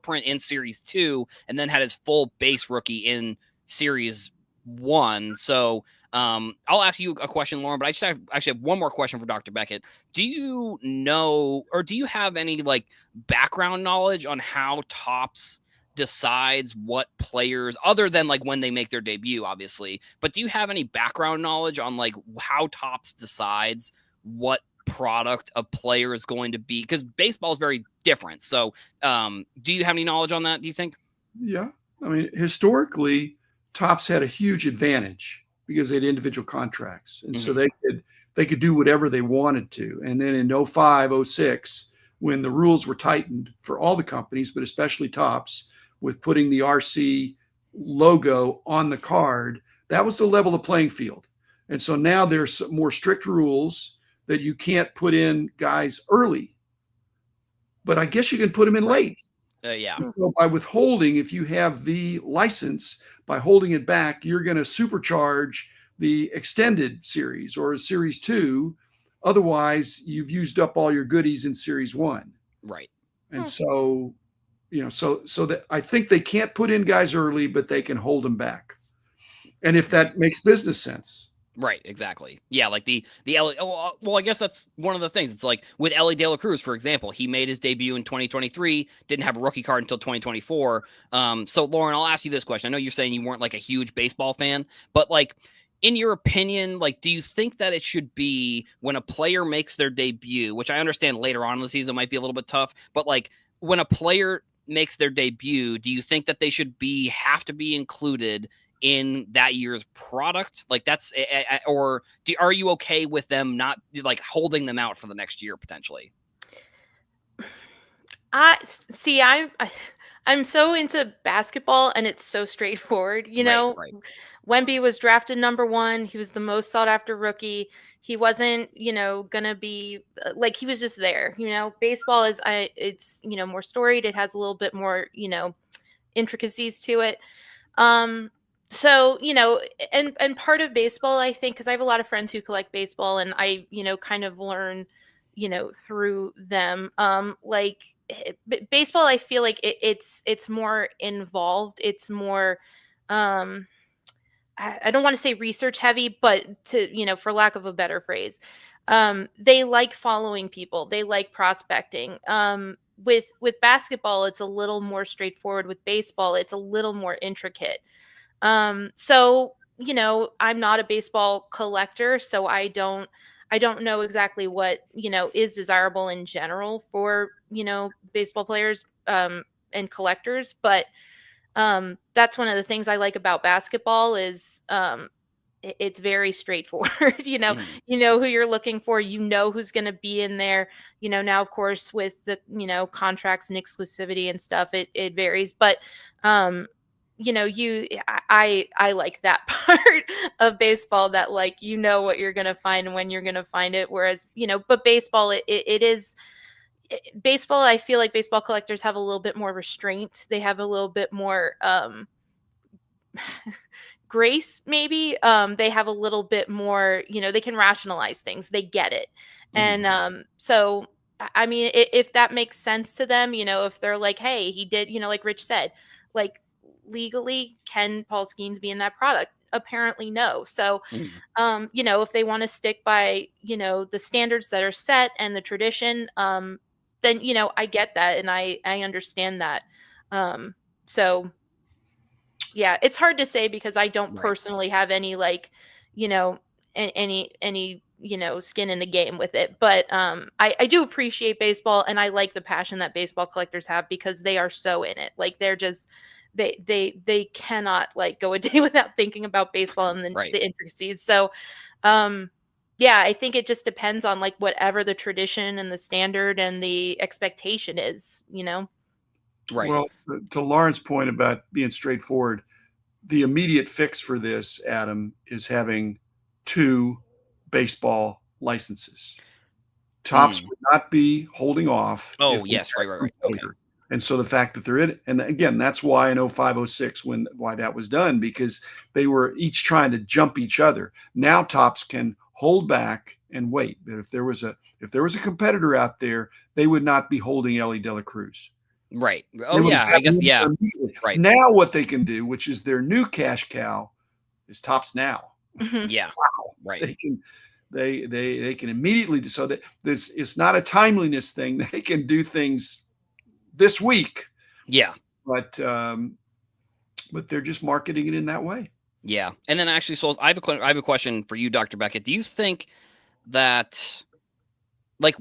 print in Series 2 and then had his full base rookie in Series 1. So I'll ask you a question, Lauren, but I actually have one more question for Dr. Beckett. Do you know, or do you have any like background knowledge on how Topps decides what players, other than like when they make their debut, obviously, but do you have any background knowledge on like how Topps decides what product a player is going to be? Because baseball is very different. So do you have any knowledge on that, do you think? Yeah. I mean, historically, Topps had a huge advantage because they had individual contracts. And so Mm-hmm. they could do whatever they wanted to. And then in 05, 06, when the rules were tightened for all the companies, but especially Topps, with putting the RC logo on the card, that was the level of playing field. And so now there's more strict rules that you can't put in guys early, but I guess you can put them in Right. late. Yeah. So by withholding, if you have the license, by holding it back, you're going to supercharge the extended series or series 2. Otherwise, you've used up all your goodies in series 1. Right. And so, so that I think they can't put in guys early, but they can hold them back. And if that makes business sense. Right, exactly. Yeah, like the Ellie. Well, I guess that's one of the things. It's like with Ellie De La Cruz, for example, he made his debut in 2023, didn't have a rookie card until 2024. So Lauren, I'll ask you this question. I know you're saying you weren't like a huge baseball fan, but like, in your opinion, like, do you think that it should be when a player makes their debut, which I understand later on in the season might be a little bit tough, but like when a player makes their debut, do you think that they should have to be included in that year's product? Like that's, or are you okay with them not like holding them out for the next year potentially? I'm so into basketball and it's so straightforward. Right. Wemby was drafted number 1. He was the most sought after rookie. He wasn't, gonna be like, he was just there. Baseball it's more storied. It has a little bit more, intricacies to it. So, and part of baseball, I think, because I have a lot of friends who collect baseball and I, kind of learn, through them. Like baseball, I feel like it's more involved. It's more, I don't want to say research heavy, but for lack of a better phrase, they like following people. They like prospecting. With basketball, it's a little more straightforward. With baseball, it's a little more intricate. So, I'm not a baseball collector, so I don't know exactly what, is desirable in general for, baseball players and collectors, but that's one of the things I like about basketball is it's very straightforward. You know who you're looking for, who's going to be in there. Now of course with the contracts and exclusivity and stuff, it varies, but I like that part of baseball, that like what you're gonna find and when you're gonna find it. Whereas but baseball, it is baseball. I feel like baseball collectors have a little bit more restraint. They have a little bit more grace, maybe. They have a little bit more. They can rationalize things. They get it, and so I mean, if that makes sense to them, if they're like, hey, he did, like Rich said, like legally, can Paul Skeens be in that product? Apparently no. So if they want to stick by the standards that are set and the tradition, then I get that and I understand that. So yeah, it's hard to say because I don't Right. personally have any like any skin in the game with it, but I do appreciate baseball and I like the passion that baseball collectors have because they are so in it. Like they're just they cannot like go a day without thinking about baseball and the intricacies. So yeah, I think it just depends on like whatever the tradition and the standard and the expectation is. Right. Well, to Lauren's point about being straightforward, the immediate fix for this, Adam, is having 2 baseball licenses. Topps would not be holding off. Oh, yes. Right. Okay. And so the fact that they're in it, and again, that's why in 05, 06, why that was done, because they were each trying to jump each other. Now Topps can hold back and wait. But if there was a competitor out there, they would not be holding Ellie De La Cruz. Right. Oh yeah. I guess yeah. Right. Now what they can do, which is their new cash cow, is Topps Now. Yeah. Wow. Right. They can immediately, so that it's not a timeliness thing. They can do things this week. Yeah. But they're just marketing it in that way. Yeah. And then actually, so I have a question for you, Dr. Beckett. Do you think that, like,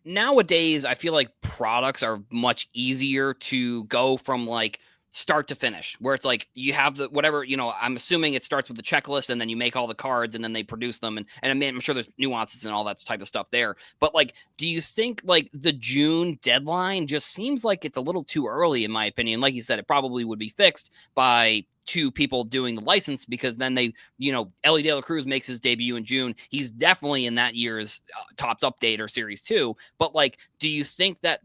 nowadays I feel like products are much easier to go from like start to finish, where it's like you have the whatever, I'm assuming it starts with the checklist and then you make all the cards and then they produce them. And I mean, I'm sure there's nuances and all that type of stuff there. But like, do you think like the June deadline just seems like it's a little too early, in my opinion? Like you said, it probably would be fixed by two people doing the license, because then they, Ellie De La Cruz makes his debut in June. He's definitely in that year's Topps Update or Series 2. But like, do you think that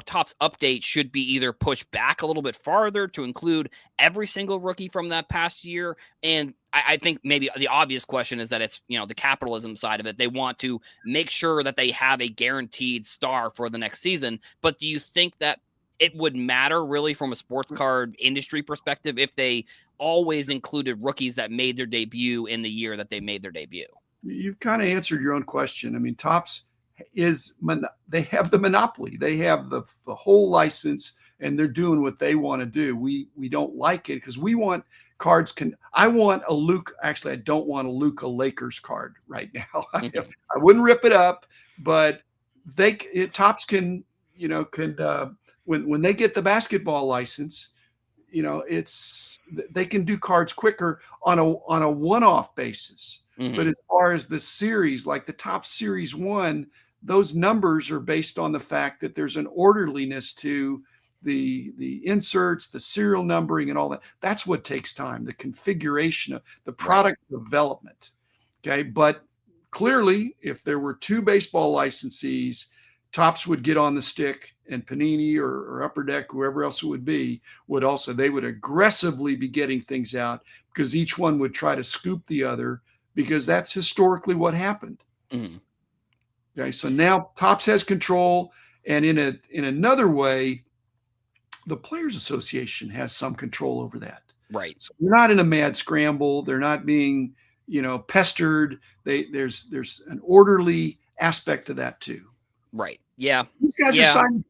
Topps Update should be either pushed back a little bit farther to include every single rookie from that past year? And I think maybe the obvious question is that it's, the capitalism side of it. They want to make sure that they have a guaranteed star for the next season. But do you think that it would matter really from a sports card industry perspective if they always included rookies that made their debut in the year that they made their debut? You've kind of answered your own question. I mean, Topps they have the monopoly. They have the whole license, and they're doing what they want to do. We don't like it because we want cards. I want a Luke. Actually, I don't want a Luka Lakers card right now. I wouldn't rip it up, but Topps can when they get the basketball license, they can do cards quicker on a one-off basis. Mm-hmm. But as far as the series, like the Topps Series 1, those numbers are based on the fact that there's an orderliness to the inserts, the serial numbering, and all that. That's what takes time, the configuration of the product development. Okay, but clearly, if there were two baseball licensees, Topps would get on the stick, and Panini or Upper Deck, whoever else it would be, they would aggressively be getting things out, because each one would try to scoop the other, because that's historically what happened. Mm-hmm. Okay, so now Topps has control, and in another way, the Players Association has some control over that. Right. So they're not in a mad scramble. They're not being, pestered. There's an orderly aspect to that too. Right. Yeah. These guys are signing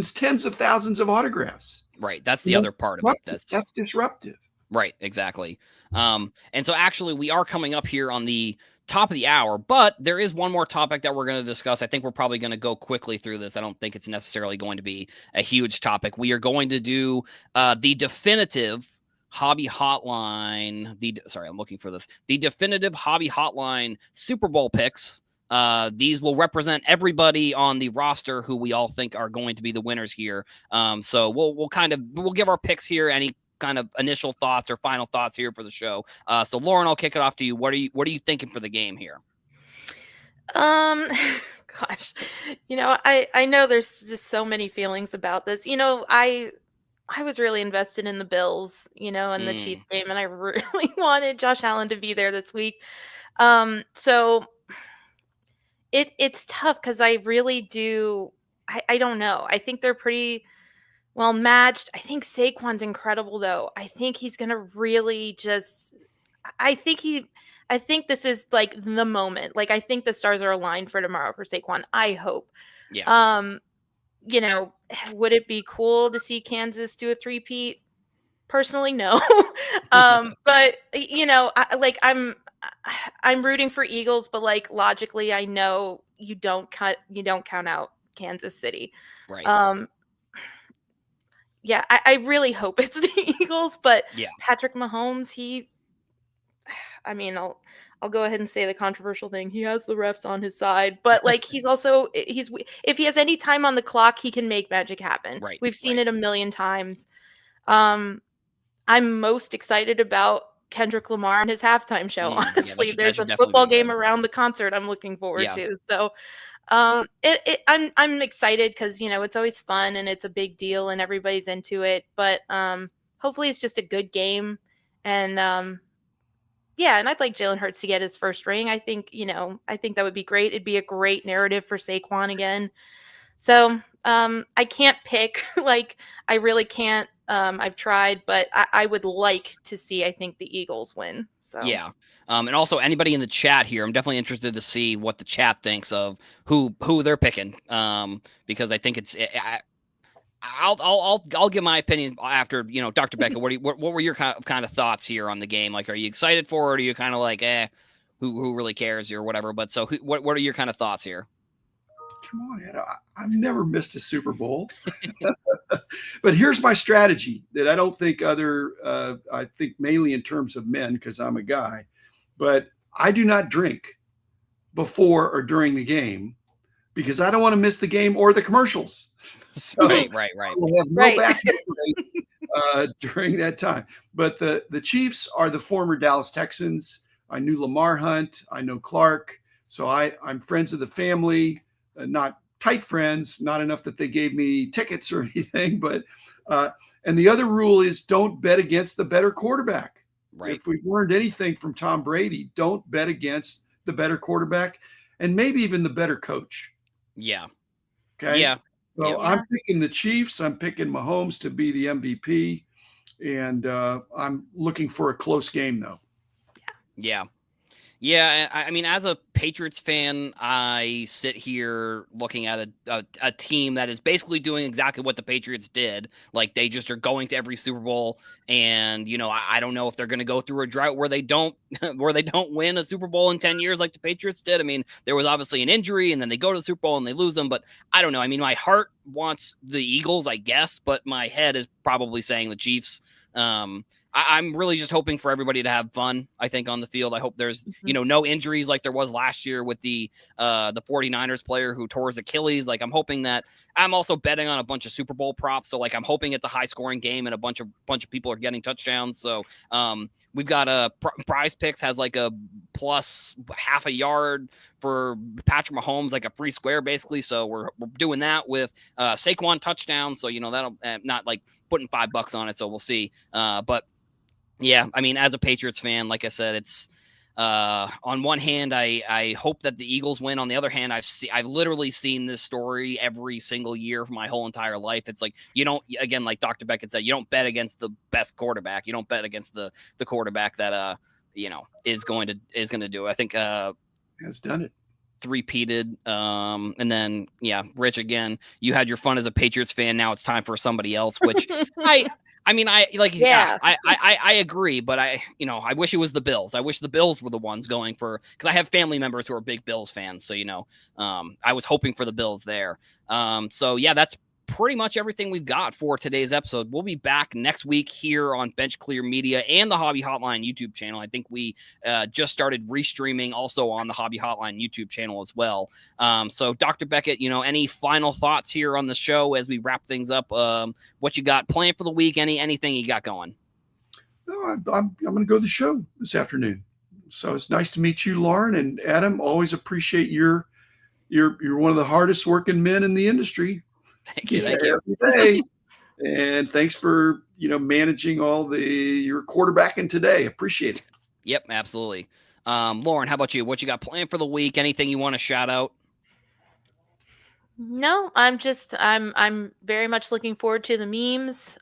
tens of thousands of autographs. Right. That's the other part of it. That's disruptive. Right. Exactly. And so actually we are coming up here on the top of the hour, but there is one more topic that we're going to discuss. I think we're probably going to go quickly through this. I don't think it's necessarily going to be a huge topic. We are going to do the definitive Hobby Hotline. I'm looking for this. The definitive Hobby Hotline Super Bowl picks. These will represent everybody on the roster who we all think are going to be the winners here. So we'll give our picks here. Any kind of initial thoughts or final thoughts here for the show. So Lauren, I'll kick it off to you. What are you thinking for the game here? Gosh, I know there's just so many feelings about this. I was really invested in the Bills, in the Chiefs game, and I really wanted Josh Allen to be there this week. So it's tough because I really do. I don't know. I think they're pretty well matched. I think Saquon's incredible, though. I think he's going to really just I think this is like the moment. Like, I think the stars are aligned for tomorrow for Saquon. I hope. Yeah. Would it be cool to see Kansas do a three-peat? Personally, no. But I'm rooting for Eagles, but like logically, I know you don't count out Kansas City. Right. Yeah, I really hope it's the Eagles, but yeah. Patrick Mahomes, I'll go ahead and say the controversial thing. He has the refs on his side, but like if he has any time on the clock, he can make magic happen. Right. We've seen it a million times. I'm most excited about Kendrick Lamar and his halftime show. Honestly, yeah, there's a football game around the concert I'm looking forward to. So I'm excited because it's always fun and it's a big deal and everybody's into it. But hopefully it's just a good game. And and I'd like Jalen Hurts to get his first ring. I think that would be great. It'd be a great narrative for Saquon again. So I can't pick. Like, I really can't. I've tried, but I would like to see, I think, the Eagles win. So yeah. And also anybody in the chat here, I'm definitely interested to see what the chat thinks of who they're picking. Because I think I'll give my opinion after, Dr. Becca, what were your kind of thoughts here on the game? Like, are you excited for it? Or are you kind of like, who really cares or whatever? But so what are your kind of thoughts here? Come on, Ed. I've never missed a Super Bowl. But here's my strategy that I don't think I think mainly in terms of men because I'm a guy, but I do not drink before or during the game because I don't want to miss the game or the commercials. So Right. I will have no Right. backup during that time. But the Chiefs are the former Dallas Texans. I knew Lamar Hunt. I know Clark. So I'm friends of the family, not tight friends, not enough that they gave me tickets or anything. But and the other rule is don't bet against the better quarterback. Right. If we've learned anything from Tom Brady, don't bet against the better quarterback and maybe even the better coach. Yeah. Okay. Yeah. So Yep. I'm picking the Chiefs. I'm picking Mahomes to be the MVP. And I'm looking for a close game, though. Yeah. Yeah, I mean, as a Patriots fan, I sit here looking at a team that is basically doing exactly what the Patriots did. Like they just are going to every Super Bowl, and I don't know if they're going to go through a drought where they don't win a Super Bowl in 10 years like the Patriots did. I mean, there was obviously an injury, and then they go to the Super Bowl and they lose them. But I don't know. I mean, my heart wants the Eagles, I guess, but my head is probably saying the Chiefs. I'm really just hoping for everybody to have fun, I think, on the field. I hope there's, no injuries like there was last year with the 49ers player who tore his Achilles. Like, I'm hoping that I'm also betting on a bunch of Super Bowl props. So, like, I'm hoping it's a high scoring game and a bunch of people are getting touchdowns. So, we've got Prize Picks has like a plus half a yard for Patrick Mahomes, like a free square, basically. So we're doing that with Saquon touchdown. So, that'll not like putting $5 on it. So we'll see. But yeah, I mean, as a Patriots fan, like I said, it's on one hand, I hope that the Eagles win. On the other hand, I've literally seen this story every single year for my whole entire life. It's like again, like Dr. Beckett said, you don't bet against the best quarterback. You don't bet against the quarterback that is going to do it. I think has done it. Three-peated. And then Rich, again, you had your fun as a Patriots fan. Now it's time for somebody else, which I mean, I agree, but I wish it was the Bills. I wish the Bills were the ones going for, because I have family members who are big Bills fans. So, I was hoping for the Bills there. So yeah, that's pretty much everything we've got for today's episode. We'll be back next week here on Bench Clear Media and the Hobby Hotline YouTube channel. I think we just started restreaming also on the Hobby Hotline YouTube channel as well. So Dr. Beckett, any final thoughts here on the show as we wrap things up? What you got planned for the week? Anything you got going? No, I'm going to go to the show this afternoon. So it's nice to meet you, Lauren, and Adam. Always appreciate you're one of the hardest working men in the industry. Thank you. Every day. And thanks for managing all your quarterbacking today. Appreciate it. Yep, absolutely. Lauren, how about you? What you got planned for the week? Anything you want to shout out? No, I'm very much looking forward to the memes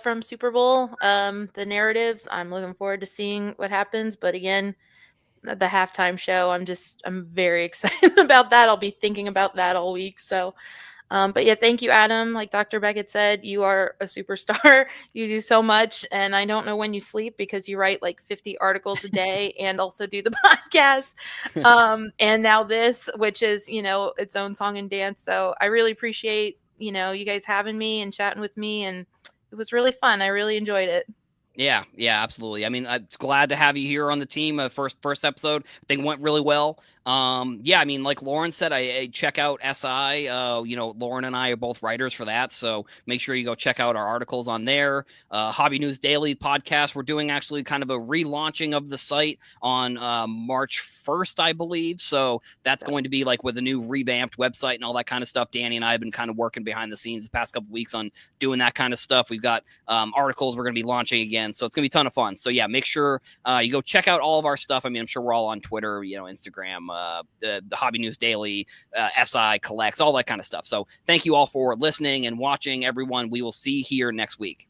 from Super Bowl, the narratives. I'm looking forward to seeing what happens. But again, the halftime show, I'm very excited about that. I'll be thinking about that all week. So but yeah, thank you, Adam. Like Dr. Beckett said, you are a superstar. You do so much. And I don't know when you sleep because you write like 50 articles a day and also do the podcast. And now this, which is, its own song and dance. So I really appreciate, you guys having me and chatting with me. And it was really fun. I really enjoyed it. Yeah, absolutely. I mean, I'm glad to have you here on the team. First episode, I think went really well. Yeah, I mean, like Lauren said, I check out SI. Lauren and I are both writers for that, so make sure you go check out our articles on there. Hobby News Daily podcast. We're doing actually kind of a relaunching of the site on March 1st, I believe. So that's going to be like with a new revamped website and all that kind of stuff. Danny and I have been kind of working behind the scenes the past couple weeks on doing that kind of stuff. We've got articles we're going to be launching again. So it's going to be a ton of fun. So yeah, make sure you go check out all of our stuff. I mean, I'm sure we're all on Twitter, Instagram, the Hobby News Daily, SI Collects, all that kind of stuff. So thank you all for listening and watching, everyone. We will see you here next week.